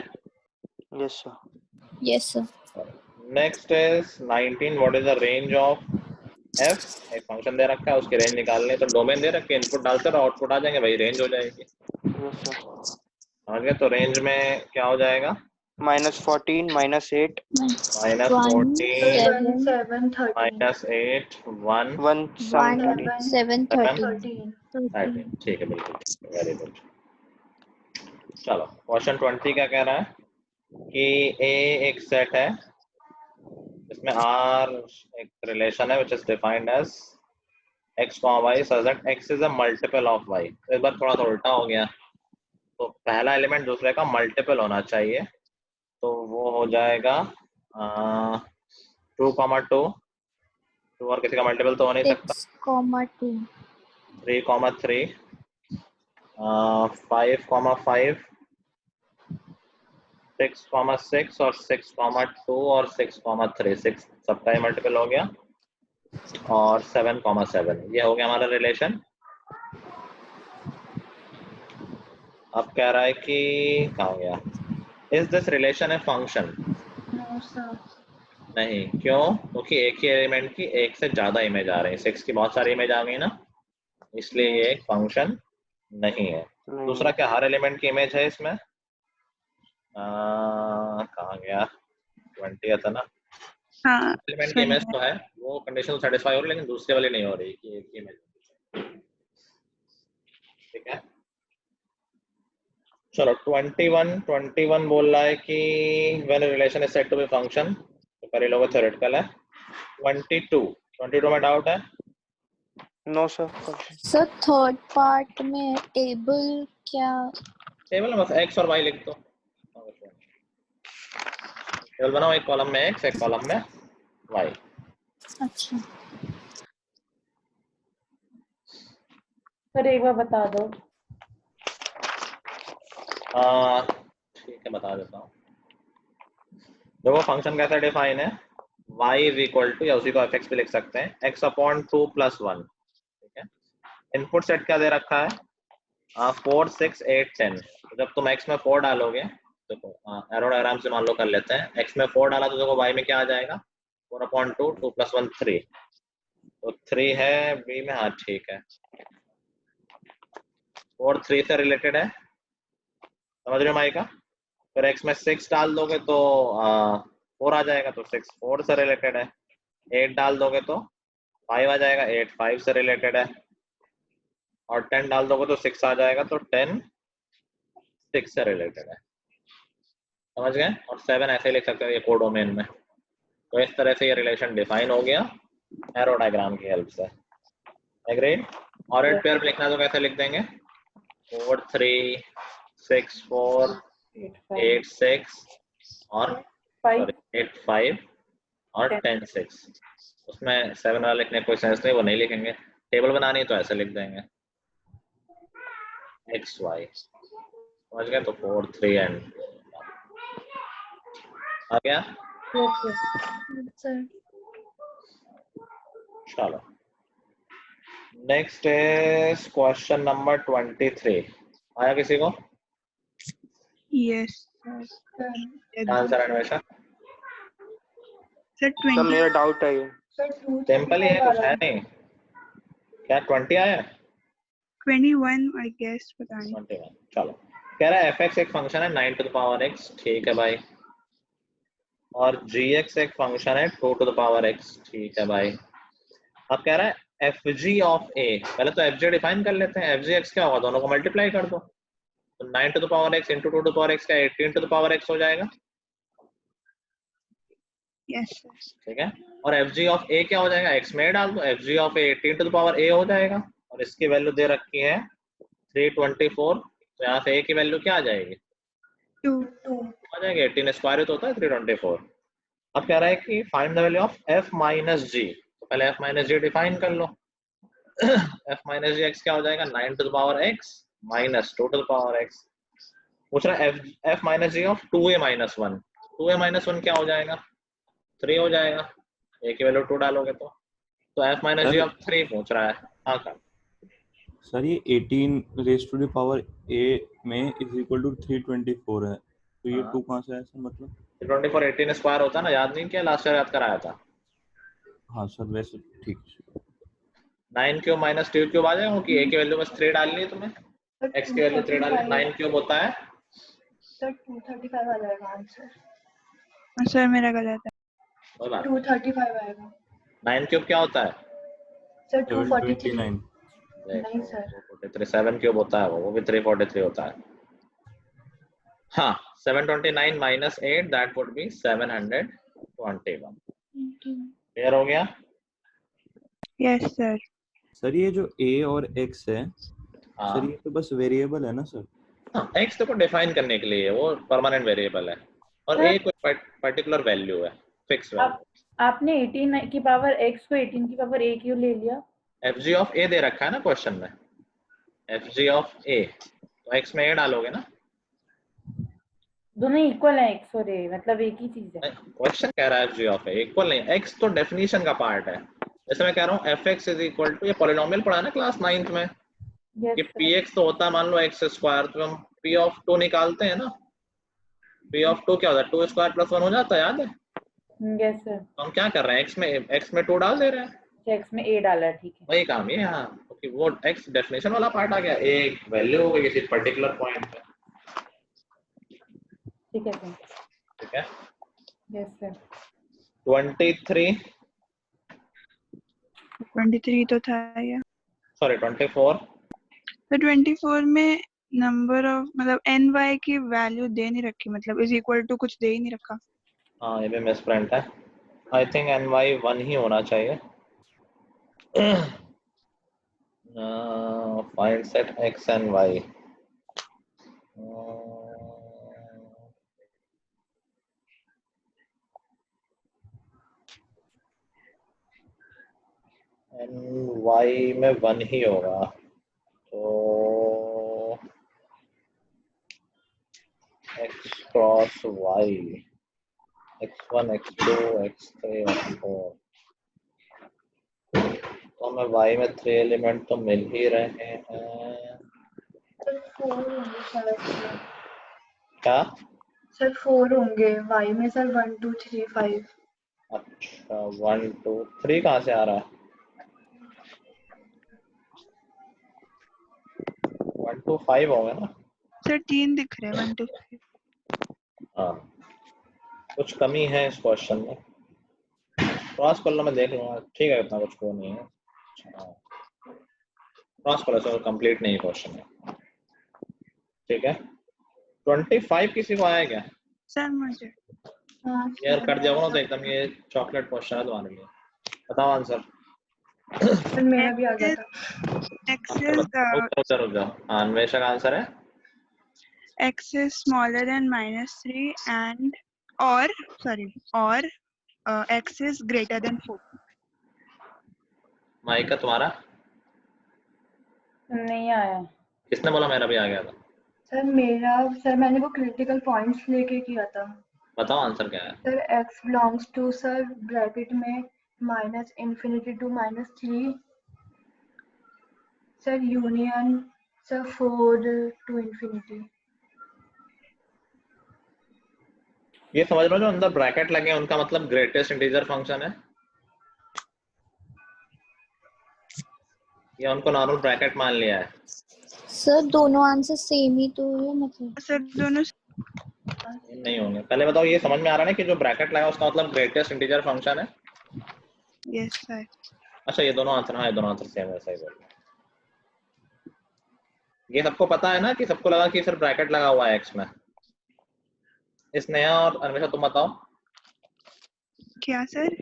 Yes sir. yes sir next is 19, what is the range of f। एक फंक्शन दे रखा है, उसकी रेंज निकालनी है, तो डोमेन दे रखी है, इनपुट डालते रहो आउटपुट आ जाएंगे, भाई रेंज हो जाएगी। Yes sir. समझ गए, तो रेंज में क्या हो जाएगा, -14 -8 -14 7 7 13 -8 1 1 7 13 7 13 13, ठीक है, बिल्कुल वेरी गुड। चलो क्वेश्चन 20 क्या कह रहा है कि A एक सेट है, इसमें R एक रिलेशन है which is defined as x, y such that x is a multiple of y। इस बार थोड़ा सा उल्टा हो गया, तो पहला एलिमेंट दूसरे का मल्टीपल होना चाहिए, तो वो हो जाएगा 2,2, 2 और किसी का मल्टीपल तो हो नहीं सकता, 6,2 3,3, 5,5, 6,6 और 6,2 और 6,3, 6 सबका ही मल्टीपल हो गया और 7,7, ये हो गया हमारा रिलेशन। अब कह रहा है कि कहाँ हो गया, is this relation a function? No sir. नहीं, क्यों? क्योंकि एक ही एलिमेंट की एक से ज्यादा इमेज आ रही है, 6 की बहुत सारी इमेज आ गई ना, इसलिए ये एक फंक्शन नहीं है। दूसरा, क्या हर एलिमेंट की इमेज है इसमें? कहाँ गया, 20 था ना, हाँ एलिमेंट की इमेज तो है, वो कंडीशन सेटिस्फाई हो रही है, लेकिन दूसरे वाली नहीं हो रही कि एक ही इमेज। ठीक है, चलो 21 बोल रहा है कि when relation is said to be function, तो कर ही लोगे, थ्योरेटिकल है। 22 में डाउट है? No sir. Sir third part में टेबल क्या? टेबल में बस x और y लिख दो, टेबल बनाओ, एक कॉलम में x, एक कॉलम में y। अच्छा सर एक बार बता दो। ठीक है, बता देता हूँ। देखो फंक्शन कैसा डिफाइन है, y इज इक्वल टू, या उसी को fx भी लिख सकते हैं, x अपॉन 2 + 1। ठीक है, इनपुट सेट क्या दे रखा है, 4, 6, 8, 10। तो जब तुम x में 4 डालोगे, देखो एरो डायग्राम से मान लो कर लेते हैं, x में 4 डाला तो देखो y में क्या आ जाएगा, 4/2, 2 + 1 3, तो 3 है b में। हाँ ठीक है, 4 3 से रिलेटेड है, समझ रहे हो माई का? फिर x में 6 डाल दोगे तो 4 आ जाएगा, तो 6 4 से रिलेटेड है। 8 डाल दोगे तो 5 आ जाएगा, 8 5 से रिलेटेड है। और 10 डाल दोगे तो 6 आ जाएगा, तो 10 6 से रिलेटेड है। समझ गए? और 7 ऐसे लिख सकते हैं ये कोडोमेन में। तो इस तरह से ये रिलेशन डिफाइन हो गया एरो डायग्राम की हेल्प से। एग्रीड? और एट पेयर लिखना तो कैसे लिख देंगे, 4 3 6 4 8 6 और 8 5 और 10 6। उसमें 7 वाला लिखने कोई सेंस नहीं, वो नहीं लिखेंगे। टेबल बनानी है तो ऐसे लिख देंगे x y। समझ गए? तो 4 3 एंड आ गया। सर चलो नेक्स्ट इज क्वेश्चन नंबर 23। आया किसी को yes answer? Anvesha sir sir 20 मेरा डाउट है ये। सर सिंपल ही है, कुछ है नहीं। क्या 20 आया? 21 आई गेस, पता नहीं। 21। चलो, कह रहा है fx एक फंक्शन है 9 to the power x, ठीक है भाई, और gx एक फंक्शन है 2 to the power x, ठीक है भाई। अब कह रहा है fg ऑफ a, पहले तो fg डिफाइन कर लेते हैं। fgx क्या होगा, दोनों को मल्टीप्लाई कर दो, तो 9 to the power x into 2 to the power x का 18 to the power x हो जाएगा। यस ठीक है, और fg ऑफ a क्या हो जाएगा, x में डाल दो, fg of a 18 to the power a हो जाएगा, और इसकी वैल्यू दे रखी है 324, तो यहाँ से a की वैल्यू क्या आ जाएगी, 2 आ जाएगी। 18 स्क्वायर तो होता है 324। अब कह रहा है कि find the value of f minus g, तो पहले f माइनस g डिफाइन कर लो। f माइनस जी x क्या हो जाएगा, 9 to the power x minus 2 to the power x। पूछ रहा है f minus G of 2a minus 1, 2a minus 1 क्या हो जाएगा, 3 हो जाएगा, a की वैल्यू 2 डालोगे तो f माइनस जी ऑफ 3 पूछ रहा है। हाँ का सर ये 18 raise to the power a में इज इक्वल टू 324 है, तो ये हाँ। 2 कहाँ से आया सर? मतलब 24 18 स्क्वायर होता है ना, याद नहीं किया, लास्ट ईयर याद कराया था। हाँ सर वैसे ठीक है। 9 क्यूब माइनस 2 क्यूब आ जाएगा, क्योंकि a की वैल्यू बस 3 डालनी है तुम्हें, x की वैल्यू 3 डालनी। 9 क्यूब होता है सर 235 आ जाएगा आंसर। सर मेरा गलत है। 235 आएगा। 9 क्यूब क्या होता है, सर 243 729 नहीं सर 243। 7 क्यूब होता है वो भी 343 होता है। हाँ, 729 minus 8 that would be 721। Clear हो गया? Yes sir. सर ये जो a और x है हाँ सर, ये तो बस वेरिएबल है ना सर? हाँ, x को डिफाइन करने के लिए वो परमानेंट वेरिएबल है, और a कोई पर्टिकुलर वैल्यू है, फिक्स वैल्यू। आपने 18 की पावर x को 18 की पावर a क्यों ले लिया? एफ जी ऑफ ए दे रखा है ना क्वेश्चन में, एफ जी ऑफ ए, तो एक्स में ए डालोगे ना। दोनों इक्वल है एक्स और ए, मतलब एक ही चीज है। क्वेश्चन कह रहा है F G of A equal नहीं, एक्स तो डेफिनेशन का पार्ट है। जैसे मैं कह रहा हूँ F X is equal to, ये पॉलिनोमियल पढ़ा है ना क्लास 9th में, कि यस पी एक्स तो होता है मान लो एक्स स्क्वायर, तो हम पी ऑफ 2 निकालते हैं ना, पी ऑफ 2 क्या होता है, 2 स्क्वायर प्लस 1 हो जाता है, याद है? Yes sir. तो हम क्या कर रहे हैं, एक्स में 2 डाल दे रहे हैं, एक्स में ए डाला है, ठीक है। वही काम है यहाँ, क्योंकि वो एक्स डेफिनेशन वाला पार्ट आ गया, एक वैल्यू हो गई किसी पर्टिकुलर पॉइंट पे, ठीक है सर। ठीक है। Yes sir. 23 23 तो था या सॉरी 24, तो 24 में नंबर ऑफ मतलब एन वाई की वैल्यू दे नहीं रखी, मतलब इज इक्वल टू कुछ दे ही नहीं रखा। हाँ ये भी मिसप्रिंट है, आई थिंक एन वाई 1 ही होना चाहिए। Find set X and Y, N Y में 1 ही होगा, तो x cross Y, x1 x2 x3 x4, तो हमें y में 3 एलिमेंट तो मिल ही रहे हैं। सर 4 होंगे शायद से। क्या? सर 4 होंगे y में सर 1 2 3 5। अच्छा 1 2 3 कहाँ से आ रहा है? 1 2 5 होंगे ना सर 3 दिख रहे हैं 1 2 3। हाँ, कुछ कमी है इस क्वेश्चन में, क्रॉस कर लो, मैं देख लूंगा, ठीक है, इतना कुछ वो नहीं है। क्रॉस कर लो, कंप्लीट नहीं क्वेश्चन है, ठीक है। 25 किसी को आया क्या? सर मुझे हाँ यार कट जाओ ना तो एकदम, ये चॉकलेट क्वेश्चन है तुम्हारे लिए, बताओ आंसर। सर मेरा भी आ गया था। x is रुक जाओ, अन्वेषा का आंसर है x is smaller than -3 and or x is greater than 4। Mica तुम्हारा? नहीं आया। किसने बोला मेरा भी आ गया था? सर मैंने वो क्रिटिकल पॉइंट्स लेके किया था। बताओ आंसर क्या है। Sir x belongs to sir bracket में -∞ to -3, sir union sir 4 to ∞। ये समझ लो जो अंदर ब्रैकेट लगे हैं उनका मतलब ग्रेटेस्ट इंटीजर फंक्शन है, या उनको नॉर्मल ब्रैकेट मान लिया है? सर दोनों आंसर सेम ही तो है, मतलब सर दोनों नहीं होंगे। पहले बताओ ये समझ में आ रहा है ना कि जो ब्रैकेट लगा उसका मतलब ग्रेटेस्ट इंटीजर फंक्शन है? Yes sir. अच्छा ये दोनों आंसर, हाँ ये दोनों आंसर सेम है, सही बोल रहे हो। ये सबको पता है ना, कि सबको लगा कि सिर्फ ब्रैकेट लगा हुआ है एक्स में। इस नया और अन्वेषा तुम बताओ, क्या सर?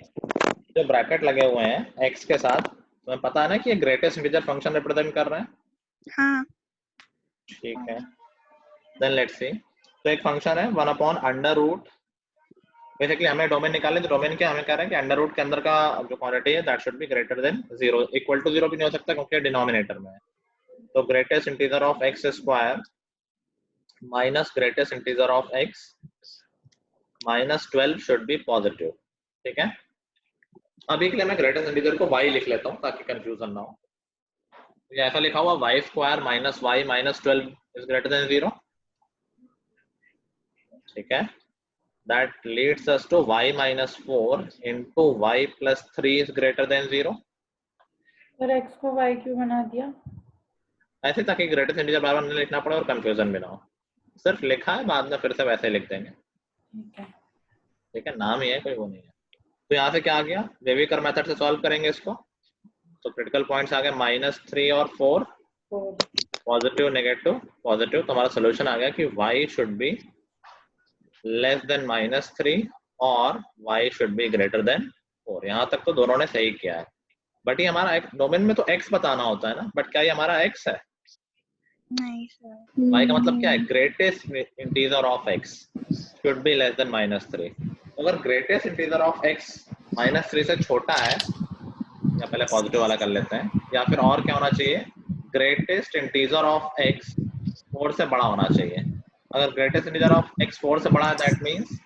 जो ब्रैकेट लगे हुए हैं एक्स के साथ, तुम्हें पता है ना कि ये ग्रेटेस्ट इंटीजर फंक्शन रिप्रेजेंट कर रहे हैं? हाँ ठीक है, देन लेट्स सी। तो एक फंक्शन है 1/√, बेसिकली हमें डोमेन निकालने, तो डोमेन क्या हमें कह रहे हैं कि अंडर रूट के अंदर का जो क्वांटिटी है that should be greater than 0, equal to 0 भी नहीं हो सकता क्योंकि डिनोमिनेटर में है। तो greatest integer of x square minus greatest integer of x -12 should be positive, ठीक है। अभी के लिए मैं ग्रेटेस्ट इंटीजर को y लिख लेता हूँ ताकि कंफ्यूजन ना हो। ये ऐसा लिखा हुआ y square minus y minus 12 is greater than 0, ठीक है। That leads us to y minus 4 into y plus 3 is greater than 0। पर x को y क्यों बना दिया? ऐसे ताकि ग्रेटेस्ट इंटीजर बार बार नहीं लिखना पड़े और कंफ्यूजन भी ना हो, सिर्फ लिखा है, बाद में फिर से वैसे लिख देंगे, ठीक है। ठीक है, नाम ही है, कोई वो नहीं है। तो यहाँ से क्या आ गया, वेविकर मेथड से सॉल्व करेंगे इसको, तो क्रिटिकल पॉइंट्स आ गए -3 और 4, पॉजिटिव नेगेटिव पॉजिटिव, तो हमारा सोल्यूशन आ गया कि y should be less than -3 और y should be greater then 4। यहाँ तक तो दोनों ने सही किया है, बट ये हमारा डोमेन में तो x बताना होता है ना, बट क्या ये हमारा x है? नहीं सर। y का मतलब क्या है, greatest integer of x should be less than -3। अगर ग्रेटेस्ट इंटीजर ऑफ x -3 से छोटा है, या पहले पॉजिटिव वाला कर लेते हैं, या फिर और क्या होना चाहिए, ग्रेटेस्ट इंटीजर ऑफ x 4 से बड़ा होना चाहिए। अगर ग्रेटेस्ट इंटीजर ऑफ x 4 से बड़ा है दैट मींस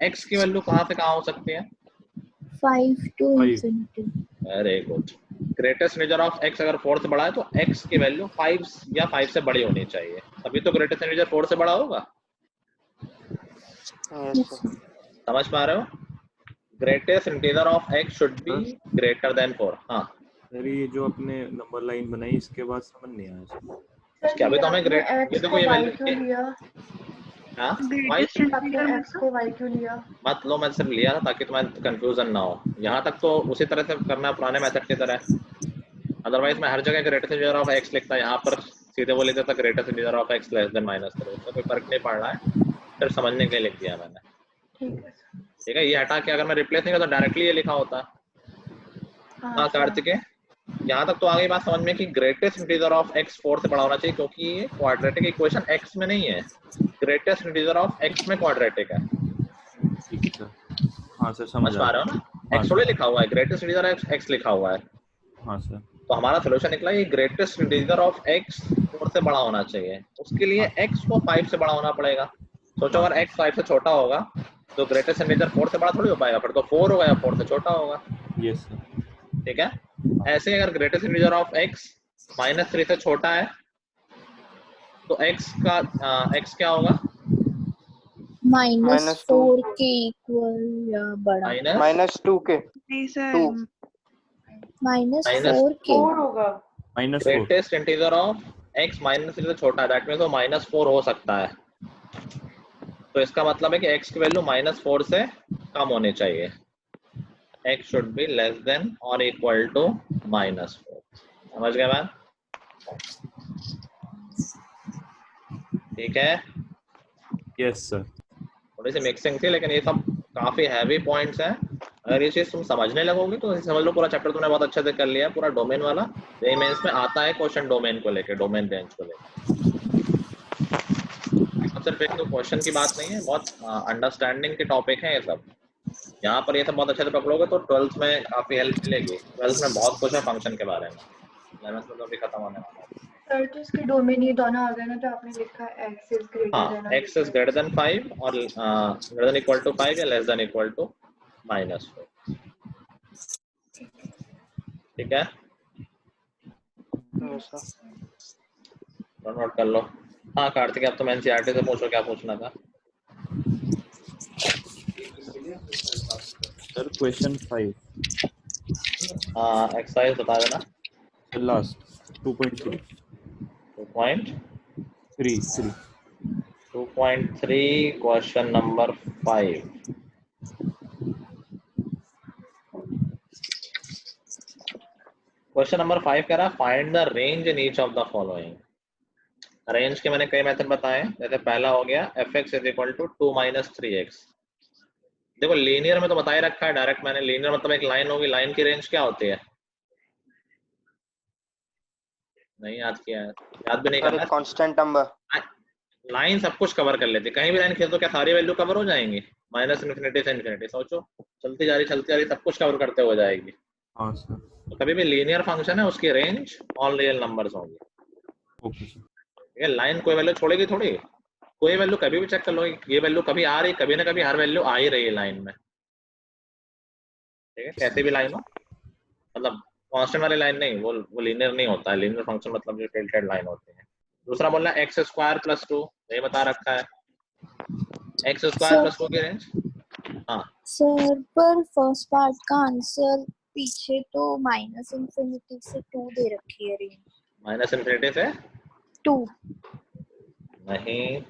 x की वैल्यू कहाँ से कहाँ हो सकती है? 5 to 5 infinity. Very good. Greatest integer of x अगर 4 से बड़ा है तो x की वैल्यू 5 या 5 से बड़ी होनी चाहिए, तभी तो ग्रेटेस्ट इंटीजर 4 से बड़ा होगा। Yes, sir. समझ पा रहे हो? Greatest integer of x should be greater then 4। हाँ सर ये जो अपने नंबर लाइन बनाई इसके बाद समझ नहीं आया सर। सर क्या अभी तो हमें आपने ग्रेट ये x देखो को ये y वैल्यू क्यों लिया? हाँ ग्रेटेस्ट आपने इंटीजर x को y क्यों लिया? मत लो, मैं सिर्फ लिया था ताकि तुम्हें कंफ्यूजन ना हो। यहाँ तक तो उसी तरह से करना है पुराने मेथड की तरह, अदरवाइज मैं हर जगह ग्रेटेस्ट इंटीजर ऑफ x लिखता, यहाँ पर सीधे वो लिखता था greatest integer of x less than -3। उससे कोई फर्क नहीं पड़ रहा है, सिर्फ समझने के लिए लिख दिया मैंने। ठीक है सर। ठीक है, ये हटा के अगर मैं रिप्लेस नहीं करता डायरेक्टली ये लिखा होता। हाँ सर। कार्तिकेय, यहाँ तक तो आ गई बात समझ में कि ग्रेटेस्ट इंटीजर ऑफ x 4 से बड़ा होना चाहिए, क्योंकि ये क्वाड्रेटिक इक्वेशन x में नहीं है, ग्रेटेस्ट इंटीजर ऑफ x में क्वाड्रेटिक है। ठीक है सर। हाँ सर समझ समझ पा आ रहे हो रहा ना? x थोड़े लिखा हुआ है, ग्रेटेस्ट इंटीजर ऑफ x लिखा हुआ है। हाँ सर। तो हमारा सोल्यूशन निकला ये ग्रेटेस्ट इंटीजर ऑफ x 4 से बड़ा होना चाहिए। उसके लिए x को 5 से बड़ा होना पड़ेगा। सोचो अगर x 5 से छोटा होगा तो ग्रेटेस्ट इंटीजर 4 से बड़ा थोड़ी हो पाएगा, फिर तो 4 होगा या 4 से छोटा होगा। Yes sir. ठीक है, ऐसे ही अगर ग्रेटेस्ट इंटीजर ऑफ x -3 से छोटा है तो x क्या होगा? -4 के इक्वल या बड़ा? -2 के नहीं सर, 2 -4 के 4 होगा। -4 ग्रेटेस्ट इंटीजर ऑफ x -3 से छोटा है, दैट मींस वो -4 हो सकता है। तो इसका मतलब है कि x की वैल्यू -4 से कम होनी चाहिए। x should be less than और इक्वल टू -4। समझ गए मैम? ठीक है, यस सर। थोड़ी सी मिक्सिंग थी, लेकिन ये सब काफी हैवी पॉइंट्स हैं। अगर ये चीज तुम समझने लगोगे तो समझ लो पूरा चैप्टर तुमने बहुत अच्छे से कर लिया, पूरा डोमेन वाला। जेईई मेंस में आता है क्वेश्चन डोमेन को लेके, डोमेन रेंज को लेके। सिर्फ एक तो क्वेश्चन की बात नहीं है, बहुत अंडरस्टैंडिंग के टॉपिक है ये सब। यहाँ पर ये सब बहुत अच्छे से पकड़ोगे तो 12th में काफी हेल्प मिलेगी। 12th में बहुत कुछ है फंक्शन के बारे में, 11th में तो अभी खत्म होने वाला है। सर तो इसके डोमेन ये दोनों आ गए ना, जो आपने लिखा है x इज ग्रेटर हाँ, than x is greater than 5 और ग्रेटर देन इक्वल टू 5 या लेस देन इक्वल टू -4। ठीक है, Yes, sir. नोट कर लो। हाँ कार्तिक, अब तुम एनसीईआरटी से पूछो, क्या पूछना था? सर क्वेश्चन 5 हाँ एक्सरसाइज बता देना। Last 2.3 2.3 question number 5। Question number 5 कह रहा है find the range in each of the following. Range के मैंने कई मेथड बताए, जैसे पहला हो गया fx is equal to 2 - 3x। देखो लीनियर में तो बता ही रखा है डायरेक्ट मैंने, लीनियर मतलब एक लाइन होगी, लाइन की रेंज क्या होती है? नहीं याद किया है, याद भी नहीं सर करना। एक कांस्टेंट नंबर। लाइन सब कुछ कवर कर लेती है, कहीं भी लाइन खींच दो क्या सारी वैल्यू कवर हो जाएंगी? -∞ से ∞। सोचो चलती जा रही सब कुछ कवर करते हो जाएगी। हाँ सर। तो कभी भी लीनियर फंक्शन है उसकी रेंज ऑल रियल नंबर्स होंगी। Okay sir. ठीक है, लाइन कोई वैल्यू छोड़ेगी थोड़ी, कोई वैल्यू कभी भी चेक कर लो, ये वैल्यू कभी आ रही, कभी ना कभी हर वैल्यू आ ही रही है लाइन में। ठीक है, कैसे भी लाइन हो, मतलब कांस्टेंट वाली लाइन नहीं, वो लीनियर नहीं होता है। लीनियर फंक्शन मतलब जो टिल्टेड लाइन होती है। दूसरा बोलना है x² + 2, ये बता रखा है x² + 2 की रेंज। हाँ सर पर फर्स्ट पार्ट का आंसर पीछे तो -∞ से 2 दे रखी है रेंज। -∞ से 2 नहीं,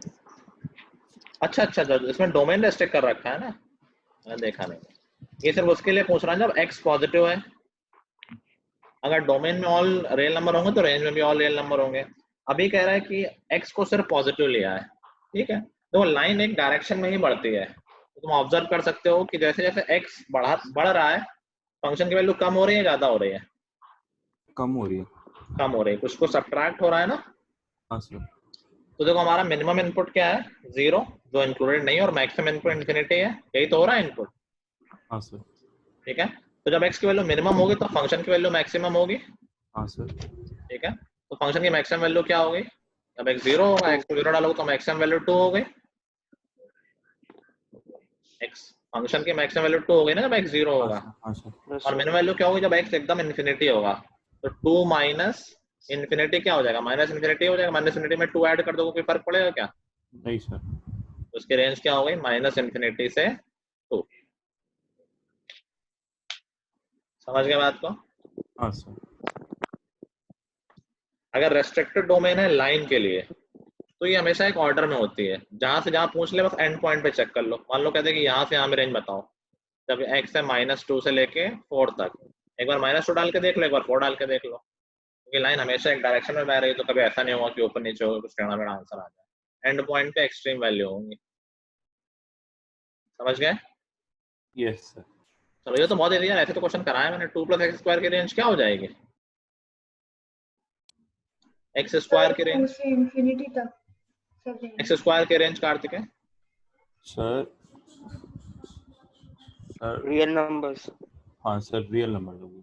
अच्छा जो इसमें डोमेन रेस्ट्रिक्ट कर रखा है ना, मैंने देखा नहीं। ये सिर्फ उसके लिए पूछ रहा है जब x पॉजिटिव है। अगर डोमेन में ऑल रियल नंबर होंगे तो रेंज में भी ऑल रियल नंबर होंगे। अभी कह रहा है कि x को सिर्फ पॉजिटिव लिया है। ठीक है, तो लाइन एक डायरेक्शन में ही बढ़ती है। तो तुम ऑब्जर्व कर सकते हो कि जैसे जैसे x बढ़ रहा है, फंक्शन की वैल्यू कम हो रही है ज्यादा हो रही है? कम हो रही है। कम हो रही है, कुछ सब्ट्रैक्ट हो रहा है ना। हाँ सर। तो देखो हमारा मिनिमम इनपुट क्या है? 0, जो इंक्लूडेड नहीं है, और मैक्सिमम इनपुट ∞ है, यही तो हो रहा है इनपुट। हाँ सर। ठीक है, तो जब x की वैल्यू मिनिमम होगी तो फंक्शन की वैल्यू मैक्सिमम होगी, हाँ सर। ठीक है। तो फंक्शन की मैक्सिमम वैल्यू क्या हो गई, जब x 0 होगा, x को 0 डालोगे तो मैक्सिमम वैल्यू 2 हो गई। x फंक्शन की मैक्सिमम वैल्यू 2 हो गई ना जब x 0 होगा। हाँ सर। Yes, और sir. मिनिमम वैल्यू क्या होगी जब x एकदम इन्फिनिटी होगा, तो 2 माइनस इन्फिनिटी क्या हो जाएगा, माइनस इन्फिनिटी हो जाएगा। माइनस इन्फिनिटी में 2 ऐड कर दोगे कोई फर्क पड़ेगा क्या? नहीं सर। तो उसकी रेंज क्या हो गई, माइनस इन्फिनिटी से 2। समझ गए बात को? हाँ सर। अगर रेस्ट्रिक्टेड डोमेन है लाइन के लिए तो ये हमेशा एक ऑर्डर में होती है, जहां से जहां पूछ ले बस एंड पॉइंट पे चेक कर लो। मान लो कहते हैं कि यहाँ से यहाँ में रेंज बताओ, जब x है -2 से लेके 4 तक, एक बार -2 डाल के देख लो, एक बार 4 डाल के देख लो, क्योंकि लाइन हमेशा एक डायरेक्शन में बह रही है, तो कभी ऐसा नहीं होगा कि ऊपर नीचे होगा कुछ टेढ़ा मेढ़ा आंसर आ जाए। एंड पॉइंट पे एक्सट्रीम वैल्यू होंगी। समझ गए? Yes sir. चलो ये तो बहुत इजी है, ऐसे तो क्वेश्चन कराया मैंने। 2 + x² की रेंज क्या हो जाएगी, x² की 2 रेंज, से इंफिनिटी तक सब रेंज। x² की रेंज कार्तिक है सर सर Real numbers. हाँ सर, रियल नंबर होगी।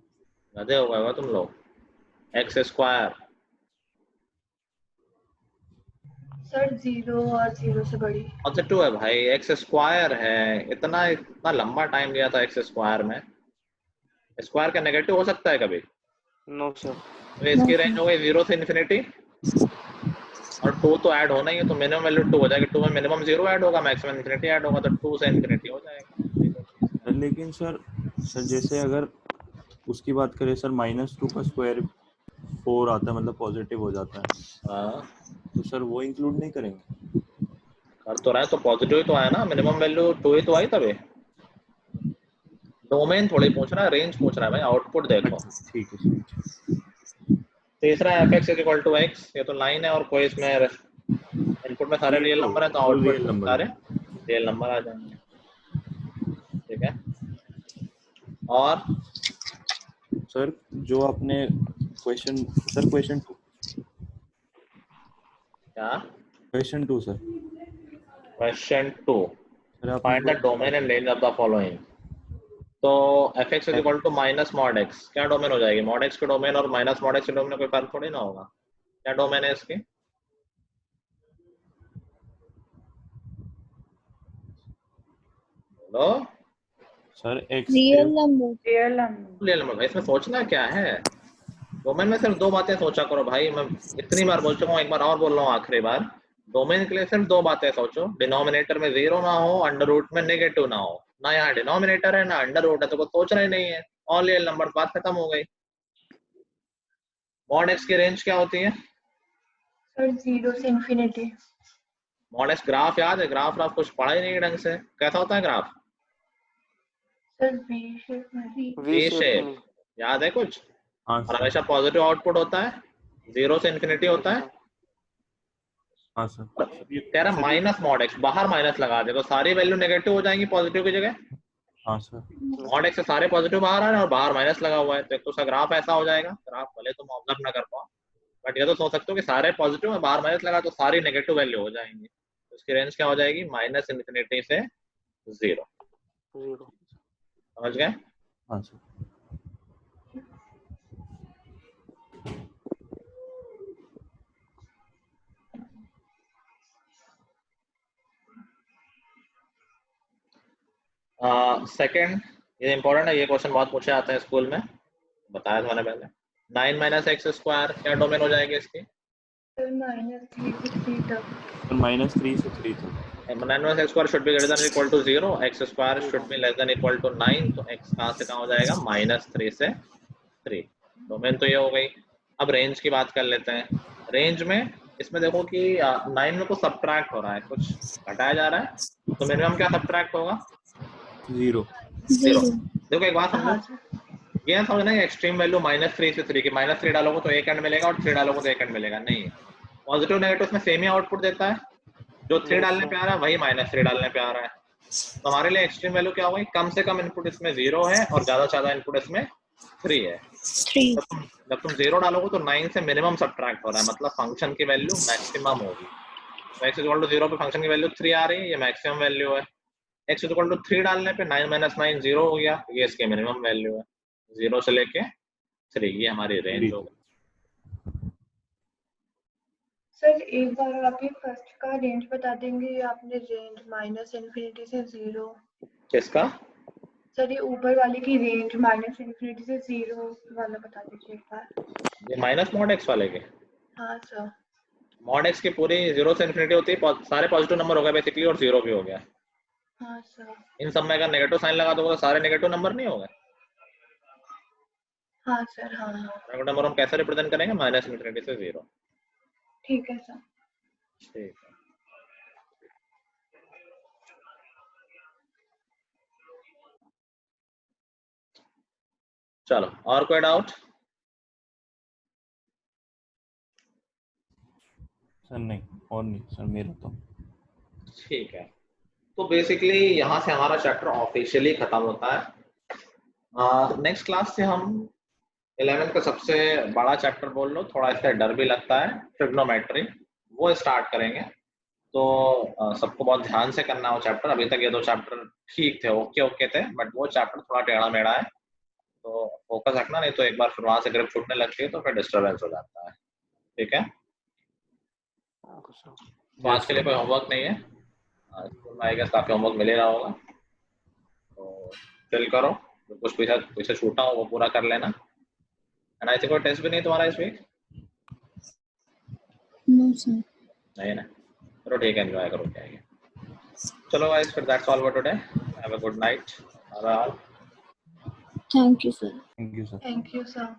गधे हो गए हो तुम लोग। x², सर 0 और 0 से बड़ी। पॉजिटिव है भाई, x² है। इतना लंबा टाइम लिया था x² में, स्क्वायर का नेगेटिव हो सकता है कभी? No, sir. तो इसकी रेंज हो गई 0 से इन्फिनिटी, और 2 तो ऐड होना ही है, तो मिनिमम वैल्यू 2 हो जाएगी। 2 में मिनिमम 0 ऐड होगा, मैक्सिमम इन्फिनिटी ऐड होगा, तो 2 से इन्फिनिटी हो जाएगा। लेकिन सर जैसे अगर उसकी बात करें सर, -2 का स्क्वायर 4 आता है, मतलब पॉजिटिव हो जाता है, हाँ तो सर वो इंक्लूड नहीं करेंगे? कर तो रहा है, तो पॉजिटिव ही तो आया ना, मिनिमम वैल्यू 2 ही तो आई तभी। डोमेन थोड़ी पूछ रहा है, रेंज पूछ रहा है भाई, आउटपुट देखो। अच्छा ठीक है सर। तीसरा fx = x, ये तो लाइन है, और कोई इसमें इनपुट में सारे रियल नंबर है, तो आउटपुट रियल नंबर सारे रियल नंबर आ जाएंगे, ठीक है। और सर जो आपने क्वेश्चन 2 क्या, क्वेश्चन 2 सर, क्वेश्चन 2, सर आपने find the domain and range of the following. तो fx = -mod x, क्या डोमेन हो जाएगी? mod x के डोमेन और -mod x के डोमेन में कोई फर्क थोड़ी ना होगा। क्या डोमेन है इसकी? बोलो। Sir x real number. Real number. Real number. इसमें सोचना क्या है, डोमेन में सिर्फ 2 बातें सोचा करो भाई। मैं इतनी बार बोल चुका हूँ, एक बार और बोल रहा हूँ आखिरी बार, डोमेन के लिए सिर्फ 2 बातें सोचो, डिनोमिनेटर में 0 ना हो, अंडर रूट में नेगेटिव ना हो। ना यहाँ डिनोमिनेटर है ना अंडर रूट है, तो कुछ सोचना ही नहीं है, ऑल रियल नंबर, बात खत्म हो गई। mod x की रेंज क्या होती है? सर 0 से इंफिनिटी। mod x ग्राफ याद है? ग्राफ कुछ पढ़ा ही नहीं ढंग से, कैसा होता है ग्राफ? सर V शेप में। वी V shape शेप, में. याद है कुछ? हाँ और सर। हमेशा पॉजिटिव आउटपुट होता है, 0 से इन्फिनिटी होता है। हाँ सर। कह रहा माइनस mod x, बाहर माइनस लगा दे तो सारी वैल्यू नेगेटिव हो जाएंगी पॉजिटिव की जगह। हाँ सर। mod x से सारे पॉजिटिव बाहर आ रहे हैं और बाहर माइनस लगा हुआ है, तो एक तो उसका ग्राफ ऐसा हो जाएगा। ग्राफ भले तुम ऑब्जर्व ना कर पाओ, बट ये तो सोच सकते हो कि सारे पॉजिटिव में बाहर माइनस लगा तो सारी नेगेटिव वैल्यू हो जाएंगी। तो उसकी रेंज क्या हो जाएगी? -इन्फिनिटी से 0। 0. समझ गए? हाँ सर। सेकंड, ये इंपॉर्टेंट है, ये क्वेश्चन बहुत पूछे जाते हैं स्कूल में, बताया था मैंने पहले। 9 - x² क्या डोमेन हो जाएगी इसकी? सर -3 से 3 तक। सर -3 से 3 तक। 9 - x² should be greater than or equal to 0, x² should be less than or equal to 9, तो x कहाँ से कहाँ हो जाएगा? -3 से 3। डोमेन तो ये हो गई। अब रेंज की बात कर लेते हैं। रेंज में इसमें देखो कि 9 में कुछ सब्ट्रैक्ट हो रहा है, कुछ घटाया जा रहा है, तो मिनिमम क्या सब्ट्रैक्ट होगा? 0। 0। देखो एक बात हाँ समझो, सर। ये समझना है एक्सट्रीम वैल्यू -3 से 3 की, -3 डालोगे तो एक एंड मिलेगा और 3 डालोगे तो एक एंड मिलेगा, नहीं। पॉजिटिव नेगेटिव में सेम ही आउटपुट देता है, जो 3 Yes, डालने sir. पे आ रहा है वही -3 डालने पे आ रहा है। तो हमारे लिए एक्सट्रीम वैल्यू क्या होगी? कम से कम इनपुट इसमें 0 है और ज्यादा से ज्यादा इनपुट इसमें 3 है। 3। जब तुम 0 डालोगे तो 9 से मिनिमम सब्ट्रैक्ट हो रहा है, मतलब फंक्शन की वैल्यू मैक्सिमम होगी। तो x = 0 पे फंक्शन की वैल्यू 3 आ रही है, ये मैक्सिमम वैल्यू है। x = 3 डालने पे 9 - 9 0 हो गया, ये इसकी मिनिमम वैल्यू है। 0 से लेके 3, ये हमारी रेंज 3 होगी। सर एक बार आप ये फर्स्ट का रेंज बता देंगे, ये आपने रेंज -∞ से 0। किसका? सर ये ऊपर वाले की रेंज -∞ से 0 वाला बता दीजिए एक बार। ये माइनस मॉड एक्स वाले के? हाँ सर। मॉड एक्स की पूरी 0 से इन्फिनिटी होती है, सारे पॉजिटिव नंबर हो गए बेसिकली और 0 भी हो गया। हाँ सर। इन सब में अगर नेगेटिव साइन लगा दोगे तो सारे नेगेटिव नंबर नहीं हो गए। हाँ सर। हाँ हाँ नेगेटिव नंबर हम कैसे रिप्रेजेंट करेंगे? -∞ से 0। ठीक है सर। ठीक है। चलो, और कोई डाउट? सर नहीं, और नहीं सर, मेरा तो ठीक है, तो बेसिकली यहाँ से हमारा चैप्टर ऑफिशियली खत्म होता है। नेक्स्ट क्लास से हम 11th का सबसे बड़ा चैप्टर बोल लो, थोड़ा इसका डर भी लगता है, ट्रिग्नोमेट्री, वो स्टार्ट करेंगे। तो सबको बहुत ध्यान से करना है वो चैप्टर। अभी तक ये 2 चैप्टर ठीक थे, ओके थे, बट वो चैप्टर थोड़ा टेढ़ा मेढ़ा है, तो फोकस रखना, नहीं तो एक बार फिर वहां से ग्रिप छूटने लगती है तो फिर डिस्टर्बेंस हो जाता है। ठीक है, तो आज के लिए कोई होमवर्क नहीं है। आई गेस काफी होमवर्क मिल ही रहा होगा, तो चिल करो, जो कुछ पीछे छूटा हो वो पूरा कर लेना। एंड आई थिंक कोई टेस्ट भी नहीं तुम्हारा इस वीक? No sir. नहीं ना, चलो ठीक है, एंजॉय करो क्या है। चलो गाइस, फिर that's all for today. Have a good night. Bye bye. Thank you sir. Thank you sir. Thank you sir.